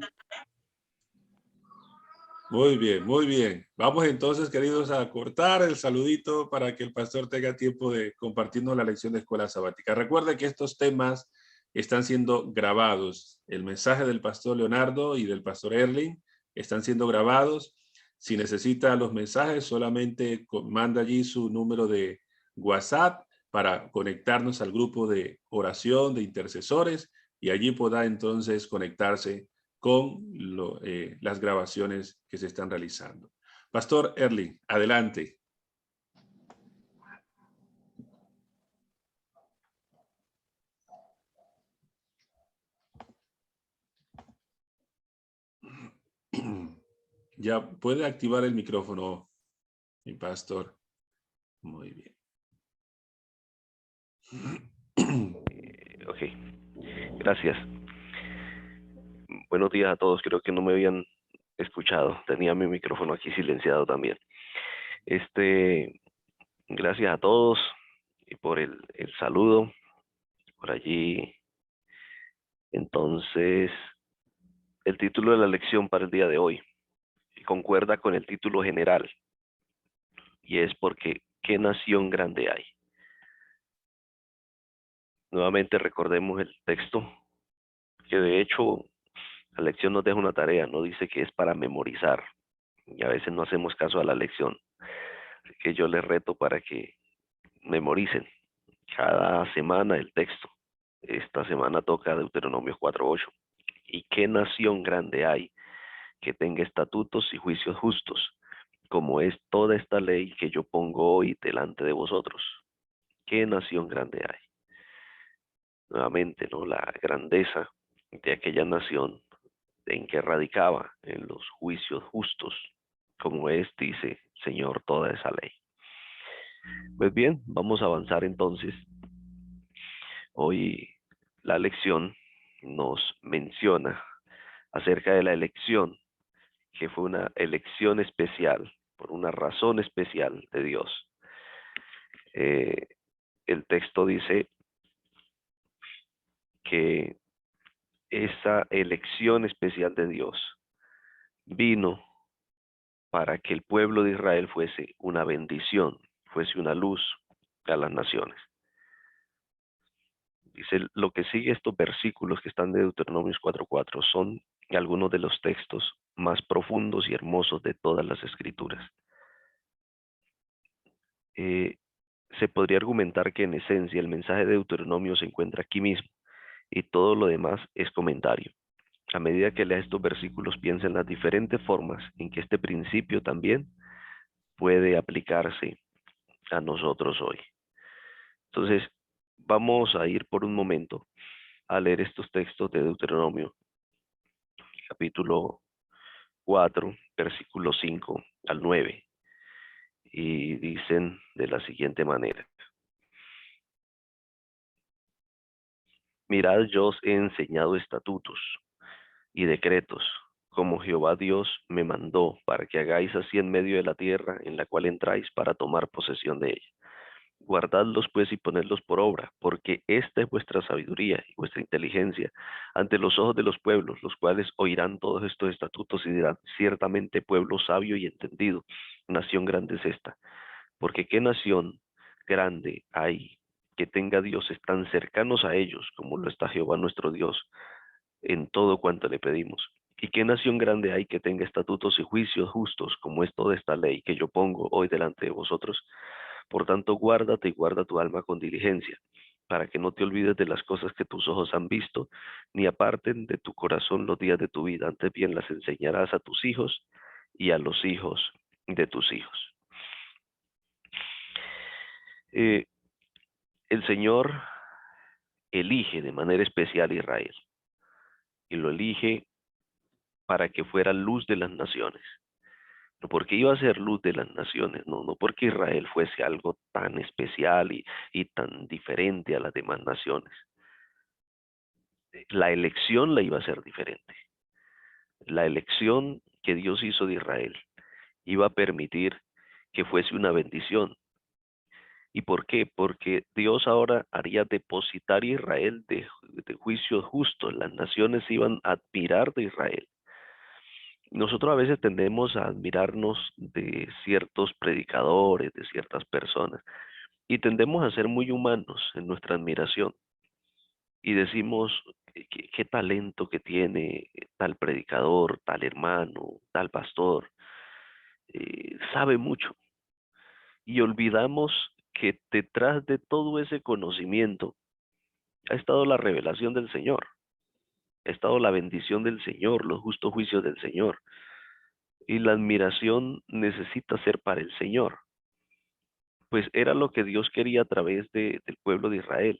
Muy bien, muy bien. Vamos entonces, queridos, a cortar el saludito para que el pastor tenga tiempo de compartirnos la lección de escuela sabática. Recuerde que estos temas están siendo grabados. El mensaje del pastor Leonardo y del pastor Erling están siendo grabados. Si necesita los mensajes, solamente manda allí su número de WhatsApp para conectarnos al grupo de oración de intercesores y allí pueda entonces conectarse con las grabaciones que se están realizando. Pastor Erling, adelante. Ya puede activar el micrófono, mi pastor. Muy bien. Ok, gracias. Buenos días a todos. Creo que no me habían escuchado. Tenía mi micrófono aquí silenciado también. Gracias a todos y por el saludo por allí. Entonces, el título de la lección para el día de hoy concuerda con el título general y es porque ¿qué nación grande hay? Nuevamente recordemos el texto, que de hecho la lección nos deja una tarea, no dice que es para memorizar y a veces no hacemos caso a la lección. Así que yo les reto para que memoricen cada semana el texto. Esta semana toca Deuteronomio 4:8. ¿Y qué nación grande hay que tenga estatutos y juicios justos, como es toda esta ley que yo pongo hoy delante de vosotros? ¿Qué nación grande hay? Nuevamente, ¿no? La grandeza de aquella nación en que radicaba en los juicios justos, como es, dice Señor, toda esa ley. Pues bien, vamos a avanzar entonces. Hoy la lección nos menciona acerca de la elección, que fue una elección especial, por una razón especial de Dios. El texto dice que esa elección especial de Dios vino para que el pueblo de Israel fuese una bendición, fuese una luz a las naciones. Dice, lo que sigue estos versículos que están de Deuteronomio 4:4 son algunos de los textos más profundos y hermosos de todas las escrituras. Se podría argumentar que en esencia el mensaje de Deuteronomio se encuentra aquí mismo y todo lo demás es comentario. A medida que lea estos versículos, piensa en las diferentes formas en que este principio también puede aplicarse a nosotros hoy. Entonces, vamos a ir por un momento a leer estos textos de Deuteronomio, capítulo 4, versículo 5 al 9, y dicen de la siguiente manera. Mirad, yo os he enseñado estatutos y decretos, como Jehová Dios me mandó, para que hagáis así en medio de la tierra en la cual entráis para tomar posesión de ella. Guardadlos pues y ponedlos por obra, porque esta es vuestra sabiduría y vuestra inteligencia ante los ojos de los pueblos, los cuales oirán todos estos estatutos y dirán, ciertamente pueblo sabio y entendido, nación grande es esta. Porque qué nación grande hay que tenga dioses tan cercanos a ellos como lo está Jehová nuestro Dios en todo cuanto le pedimos. ¿Y qué nación grande hay que tenga estatutos y juicios justos como es toda esta ley que yo pongo hoy delante de vosotros? Por tanto, guárdate y guarda tu alma con diligencia, para que no te olvides de las cosas que tus ojos han visto, ni aparten de tu corazón los días de tu vida. Antes bien las enseñarás a tus hijos y a los hijos de tus hijos. El Señor elige de manera especial a Israel, y lo elige para que fuera luz de las naciones. No porque iba a ser luz de las naciones, no porque Israel fuese algo tan especial y tan diferente a las demás naciones. La elección la iba a ser diferente. La elección que Dios hizo de Israel iba a permitir que fuese una bendición. ¿Y por qué? Porque Dios ahora haría depositar a Israel de juicios justos. Las naciones iban a admirar de Israel. Nosotros a veces tendemos a admirarnos de ciertos predicadores, de ciertas personas, y tendemos a ser muy humanos en nuestra admiración. Y decimos, qué talento que tiene tal predicador, tal hermano, tal pastor, sabe mucho. Y olvidamos que detrás de todo ese conocimiento ha estado la revelación del Señor, ha estado la bendición del Señor, los justos juicios del Señor. Y la admiración necesita ser para el Señor. Pues era lo que Dios quería a través del pueblo de Israel,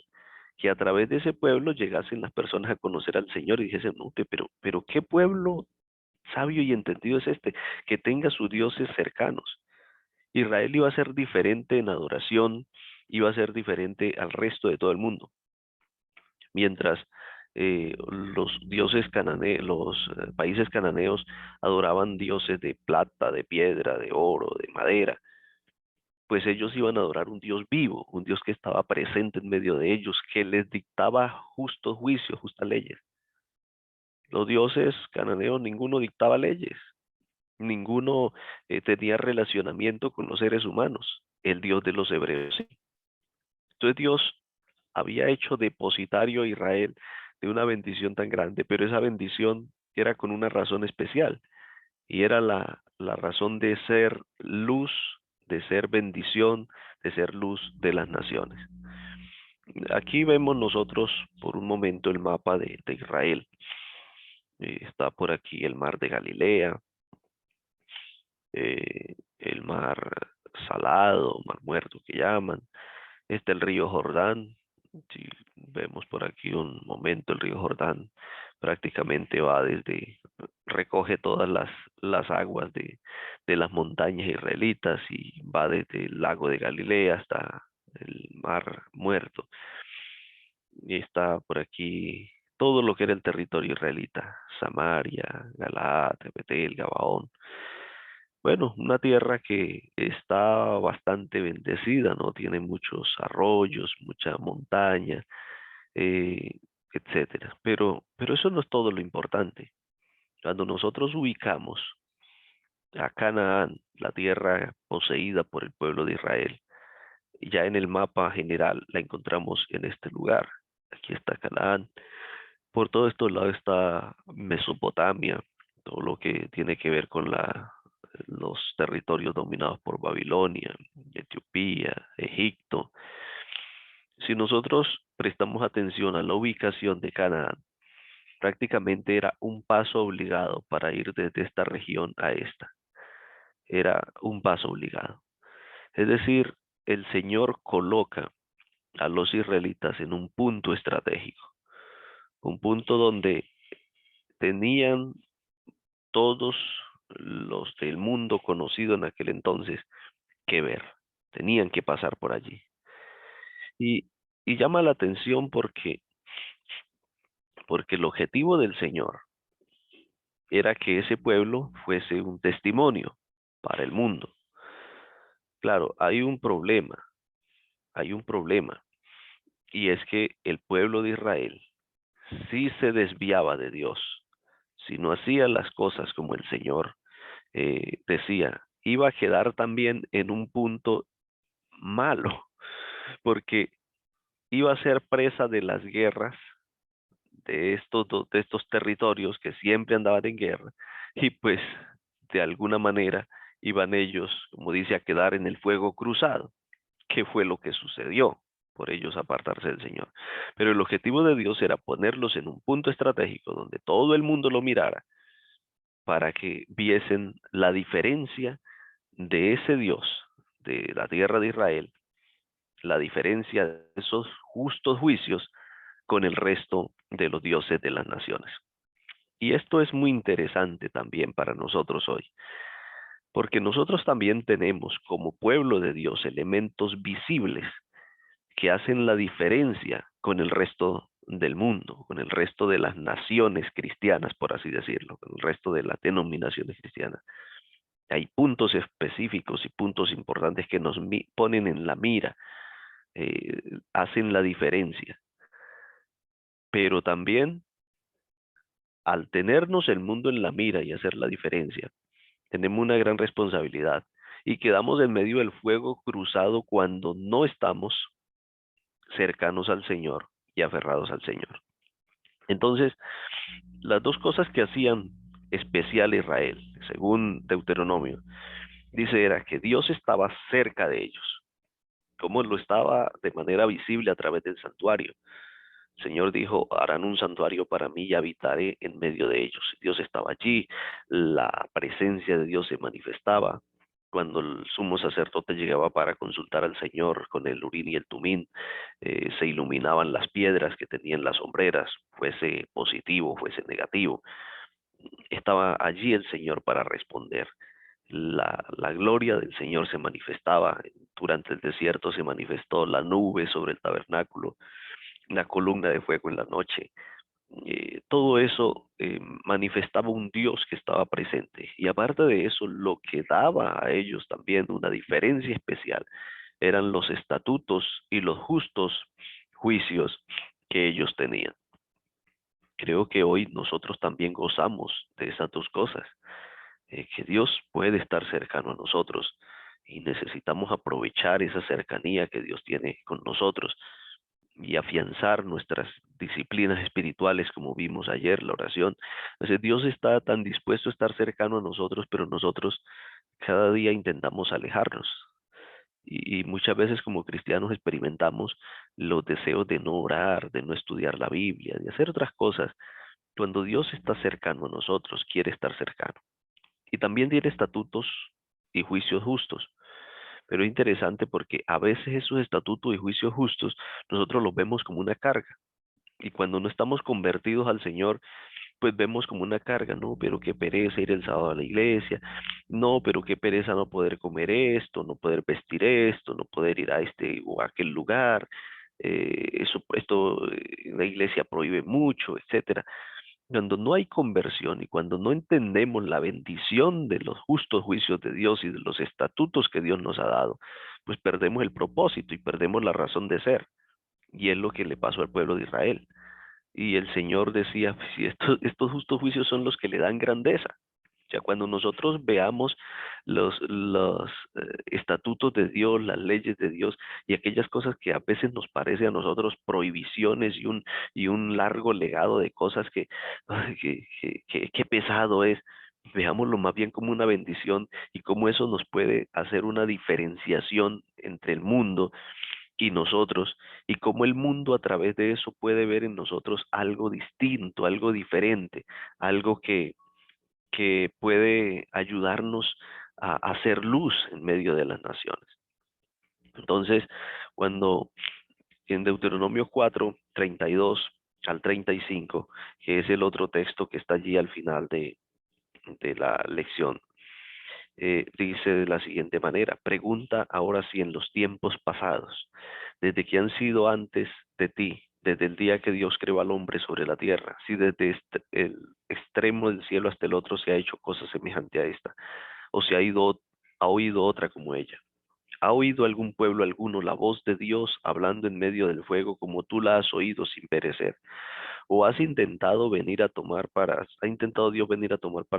que a través de ese pueblo llegasen las personas a conocer al Señor y dijesen, no, pero ¿qué pueblo sabio y entendido es este? Que tenga sus dioses cercanos. Israel iba a ser diferente en adoración, iba a ser diferente al resto de todo el mundo. Mientras los dioses cananeos, los países cananeos adoraban dioses de plata, de piedra, de oro, de madera, pues ellos iban a adorar un Dios vivo, un Dios que estaba presente en medio de ellos, que les dictaba justos juicios, justas leyes. Los dioses cananeos, ninguno dictaba leyes, ninguno tenía relacionamiento con los seres humanos. El Dios de los hebreos sí. Entonces Dios había hecho depositario a Israel de una bendición tan grande, pero esa bendición era con una razón especial, y era la razón de ser luz, de ser bendición, de ser luz de las naciones. Aquí vemos nosotros por un momento el mapa de Israel. Está por aquí el mar de Galilea, el mar salado, mar muerto que llaman. Está el río Jordán. Si vemos por aquí un momento, el río Jordán prácticamente va recoge todas las aguas de las montañas israelitas y va desde el lago de Galilea hasta el mar muerto. Y está por aquí todo lo que era el territorio israelita: Samaria, Galaad, Betel, Gabaón. Bueno, una tierra que está bastante bendecida, ¿no? Tiene muchos arroyos, mucha montaña, etcétera. Pero eso no es todo lo importante. Cuando nosotros ubicamos a Canaán, la tierra poseída por el pueblo de Israel, ya en el mapa general la encontramos en este lugar. Aquí está Canaán. Por todo estos lados está Mesopotamia, todo lo que tiene que ver con los territorios dominados por Babilonia, Etiopía, Egipto. Si nosotros prestamos atención a la ubicación de Canaán, prácticamente era un paso obligado para ir desde esta región a esta. Era un paso obligado. Es decir, el Señor coloca a los israelitas en un punto estratégico, un punto donde tenían todos los del mundo conocido en aquel entonces que ver, tenían que pasar por allí. Y llama la atención porque el objetivo del Señor era que ese pueblo fuese un testimonio para el mundo. Claro, hay un problema, y es que el pueblo de Israel sí se desviaba de Dios, si no hacía las cosas como el Señor decía, iba a quedar también en un punto malo, porque iba a ser presa de las guerras de estos territorios que siempre andaban en guerra, y pues de alguna manera iban ellos, como dice, a quedar en el fuego cruzado, que fue lo que sucedió por ellos apartarse del Señor. Pero el objetivo de Dios era ponerlos en un punto estratégico donde todo el mundo lo mirara, para que viesen la diferencia de ese Dios, de la tierra de Israel, la diferencia de esos justos juicios con el resto de los dioses de las naciones. Y esto es muy interesante también para nosotros hoy, porque nosotros también tenemos como pueblo de Dios elementos visibles que hacen la diferencia con el resto del mundo, con el resto de las naciones cristianas, por así decirlo, con el resto de las denominaciones cristianas. Hay puntos específicos y puntos importantes que nos ponen en la mira, hacen la diferencia. Pero también, al tenernos el mundo en la mira y hacer la diferencia, tenemos una gran responsabilidad y quedamos en medio del fuego cruzado cuando no estamos cercanos al Señor y aferrados al Señor. Entonces, las dos cosas que hacían especial a Israel, según Deuteronomio, dice, era que Dios estaba cerca de ellos. cómo lo estaba de manera visible a través del santuario. El Señor dijo, harán un santuario para mí y habitaré en medio de ellos. Dios estaba allí, la presencia de Dios se manifestaba. Cuando el sumo sacerdote llegaba para consultar al Señor con el Urín y el Tumín, se iluminaban las piedras que tenían las sombreras, fuese positivo, fuese negativo. Estaba allí el Señor para responder. La gloria del Señor se manifestaba. Durante el desierto se manifestó la nube sobre el tabernáculo, la columna de fuego en la noche. Todo eso manifestaba un Dios que estaba presente. Y aparte de eso, lo que daba a ellos también una diferencia especial eran los estatutos y los justos juicios que ellos tenían. Creo que hoy nosotros también gozamos de esas dos cosas, que Dios puede estar cercano a nosotros y necesitamos aprovechar esa cercanía que Dios tiene con nosotros y afianzar nuestras disciplinas espirituales, como vimos ayer, la oración. Entonces Dios está tan dispuesto a estar cercano a nosotros, pero nosotros cada día intentamos alejarnos. Y muchas veces como cristianos experimentamos los deseos de no orar, de no estudiar la Biblia, de hacer otras cosas. Cuando Dios está cercano a nosotros, quiere estar cercano. Y también tiene estatutos y juicios justos. Pero es interesante porque a veces esos estatutos y juicios justos nosotros los vemos como una carga. Y cuando no estamos convertidos al Señor, pues vemos como una carga, no, pero qué pereza ir el sábado a la iglesia, no, pero qué pereza no poder comer esto, no poder vestir esto, no poder ir a este o a aquel lugar, la iglesia prohíbe mucho, etcétera. Cuando no hay conversión y cuando no entendemos la bendición de los justos juicios de Dios y de los estatutos que Dios nos ha dado, pues perdemos el propósito y perdemos la razón de ser. Y es lo que le pasó al pueblo de Israel. Y el Señor decía, si estos justos juicios son los que le dan grandeza. O sea, cuando nosotros veamos los estatutos de Dios, las leyes de Dios y aquellas cosas que a veces nos parece a nosotros prohibiciones y un largo legado de cosas ay, que pesado es, veámoslo más bien como una bendición y cómo eso nos puede hacer una diferenciación entre el mundo y nosotros, y cómo el mundo a través de eso puede ver en nosotros algo distinto, algo diferente, algo que puede ayudarnos a hacer luz en medio de las naciones. Entonces, cuando en Deuteronomio 4, 32 al 35, que es el otro texto que está allí al final de la lección, dice de la siguiente manera: pregunta ahora si en los tiempos pasados, desde que han sido antes de ti, desde el día que Dios creó al hombre sobre la tierra, si desde el extremo del cielo hasta el otro se ha hecho cosa semejante a esta, o se ha oído otra como ella. ¿Ha oído algún pueblo alguno la voz de Dios hablando en medio del fuego como tú la has oído sin perecer? ¿O ha intentado Dios venir a tomar para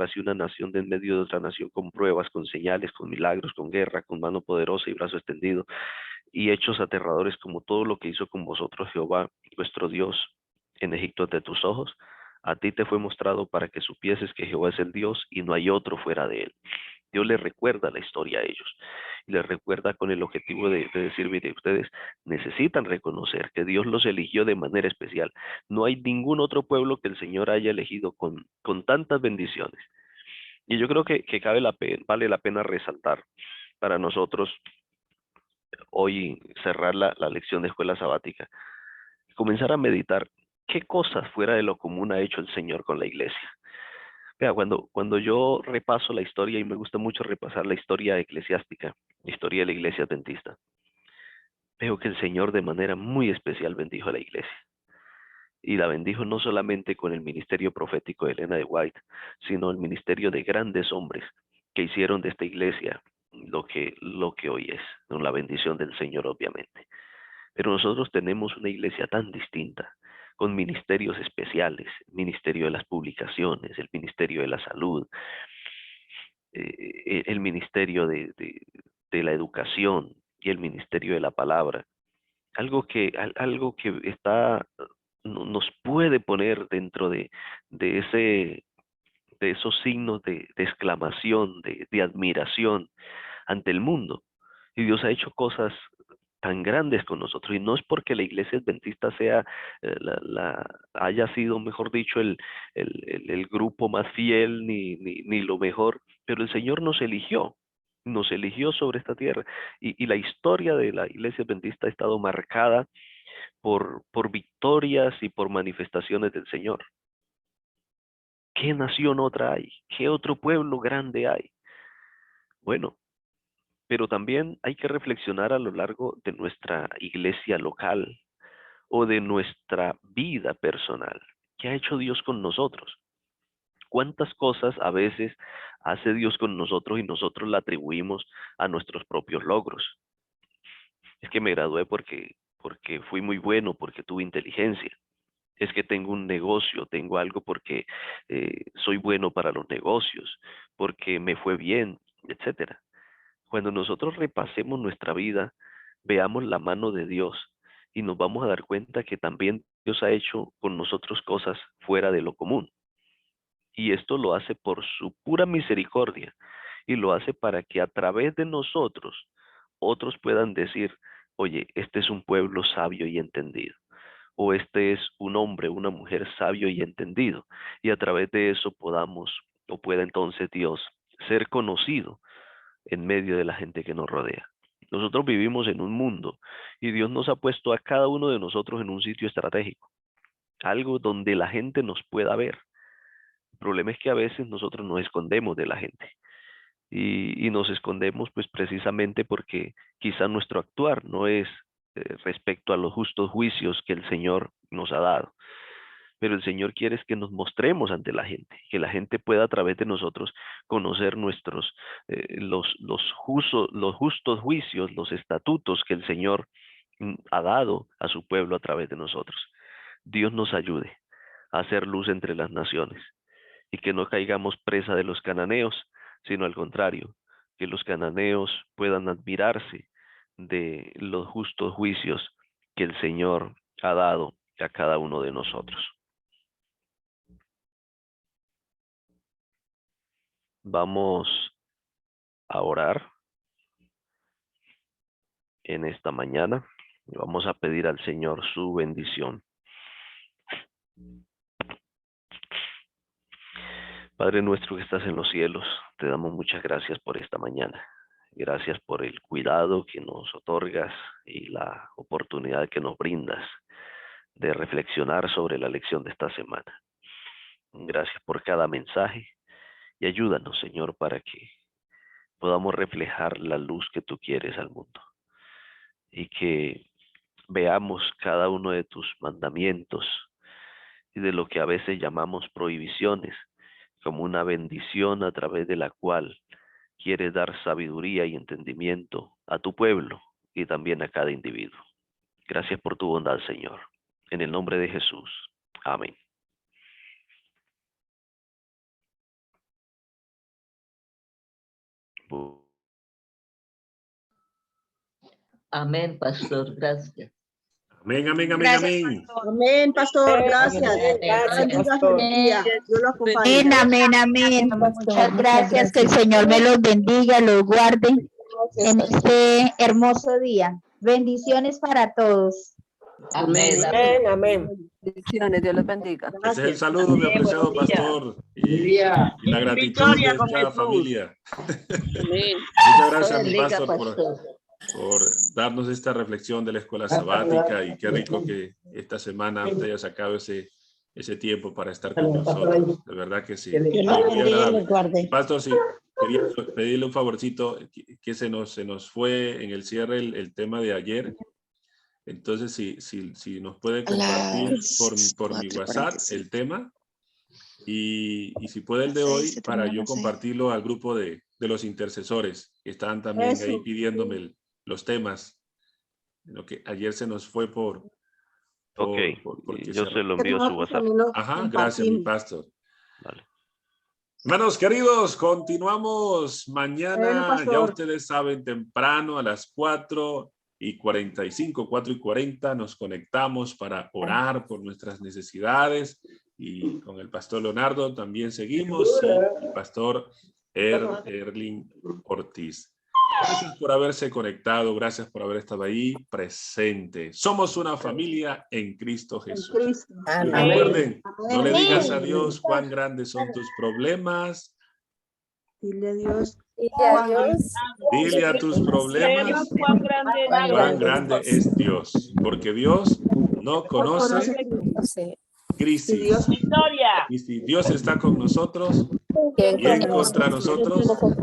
sí una nación de en medio de otra nación con pruebas, con señales, con milagros, con guerra, con mano poderosa y brazo extendido y hechos aterradores como todo lo que hizo con vosotros Jehová, vuestro Dios, en Egipto ante tus ojos? A ti te fue mostrado para que supieses que Jehová es el Dios y no hay otro fuera de él. Dios les recuerda la historia a ellos y les recuerda con el objetivo de decir, mire, ustedes necesitan reconocer que Dios los eligió de manera especial. No hay ningún otro pueblo que el Señor haya elegido con tantas bendiciones. Y yo creo que vale la pena resaltar para nosotros hoy cerrar la lección de escuela sabática, comenzar a meditar qué cosas fuera de lo común ha hecho el Señor con la iglesia. Vea, cuando yo repaso la historia, y me gusta mucho repasar la historia eclesiástica, la historia de la iglesia adventista, veo que el Señor de manera muy especial bendijo a la iglesia. Y la bendijo no solamente con el ministerio profético de Elena de White, sino el ministerio de grandes hombres que hicieron de esta iglesia lo que hoy es, con la bendición del Señor obviamente. Pero nosotros tenemos una iglesia tan distinta, con ministerios especiales, el ministerio de las publicaciones, el ministerio de la salud, el ministerio de la educación y el ministerio de la palabra. Algo que nos puede poner dentro de esos signos de exclamación, de admiración ante el mundo. Y Dios ha hecho cosas tan grandes con nosotros. Y no es porque la iglesia adventista sea, haya sido, mejor dicho, el grupo más fiel ni lo mejor, pero el Señor nos eligió sobre esta tierra. Y la historia de la iglesia adventista ha estado marcada por victorias y por manifestaciones del Señor. ¿Qué nación otra hay? ¿Qué otro pueblo grande hay? Bueno, pero también hay que reflexionar a lo largo de nuestra iglesia local o de nuestra vida personal. ¿Qué ha hecho Dios con nosotros? ¿Cuántas cosas a veces hace Dios con nosotros y nosotros la atribuimos a nuestros propios logros? Es que me gradué porque fui muy bueno, porque tuve inteligencia. Es que tengo un negocio, tengo algo porque soy bueno para los negocios, porque me fue bien, etcétera. Cuando nosotros repasemos nuestra vida, veamos la mano de Dios y nos vamos a dar cuenta que también Dios ha hecho con nosotros cosas fuera de lo común. Y esto lo hace por su pura misericordia y lo hace para que a través de nosotros otros puedan decir, oye, este es un pueblo sabio y entendido. O este es un hombre, una mujer sabio y entendido. Y a través de eso pueda entonces Dios ser conocido en medio de la gente que nos rodea. Nosotros vivimos en un mundo y Dios nos ha puesto a cada uno de nosotros en un sitio estratégico, algo donde la gente nos pueda ver. El problema es que a veces nosotros nos escondemos de la gente y nos escondemos pues precisamente porque quizá nuestro actuar no es respecto a los justos juicios que el Señor nos ha dado. Pero el Señor quiere es que nos mostremos ante la gente, que la gente pueda a través de nosotros conocer los justos juicios, los estatutos que el Señor ha dado a su pueblo a través de nosotros. Dios nos ayude a hacer luz entre las naciones y que no caigamos presa de los cananeos, sino al contrario, que los cananeos puedan admirarse de los justos juicios que el Señor ha dado a cada uno de nosotros. Vamos a orar en esta mañana y vamos a pedir al Señor su bendición. Padre nuestro que estás en los cielos, te damos muchas gracias por esta mañana. Gracias por el cuidado que nos otorgas y la oportunidad que nos brindas de reflexionar sobre la lección de esta semana. Gracias por cada mensaje y ayúdanos, Señor, para que podamos reflejar la luz que tú quieres al mundo y que veamos cada uno de tus mandamientos y de lo que a veces llamamos prohibiciones como una bendición a través de la cual quieres dar sabiduría y entendimiento a tu pueblo y también a cada individuo. Gracias por tu bondad, Señor. En el nombre de Jesús. Amén. Amén, pastor, gracias. Amén, amén, amén, Gracias, amén. Amén, pastor, gracias. Bendiga su familia. Dios lo acompañe. Amén, amén, amén. Muchas gracias, que el Señor me los bendiga, los guarde en este hermoso día. Bendiciones para todos. Amén. Amén, amén. Bendiciones, Dios los bendiga. Ese es el saludo, mi apreciado pastor. Y la gratitud Victoria de con cada Jesús. familia. Amén. Muchas gracias, mi Bendiga, pastor, por darnos esta reflexión de la escuela sabática, y qué rico que esta semana usted haya sacado ese tiempo para estar con nosotros. De verdad que sí. Muy agradable. Pastor, sí, quería pedirle un favorcito, que se nos fue en el cierre el tema de ayer. Entonces, si nos puede compartir por mi WhatsApp el tema, y si puede el de hoy, para yo compartirlo al grupo de los intercesores, que están también ahí pidiéndome los temas. Lo que ayer se nos fue porque yo se lo envío a su WhatsApp. Ajá, gracias, mi pastor. Vale. Hermanos queridos, continuamos mañana, ya ustedes saben, temprano a las 4:45, 4:40, nos conectamos para orar por nuestras necesidades, y con el pastor Leonardo también seguimos, y el pastor Erling Ortiz. Gracias por haberse conectado, gracias por haber estado ahí presente. Somos una familia en Cristo Jesús. Cristo. Y Amén. recuerden, no le Amén. digas a Dios cuán grandes son tus problemas. Dile a Dios. Dile a Dios. Dile a tus problemas cuán grande es Dios. Porque Dios no conoce No sé. crisis. Y si Dios está con nosotros, ¿Quién ¿quién contra contra nosotros? nosotros?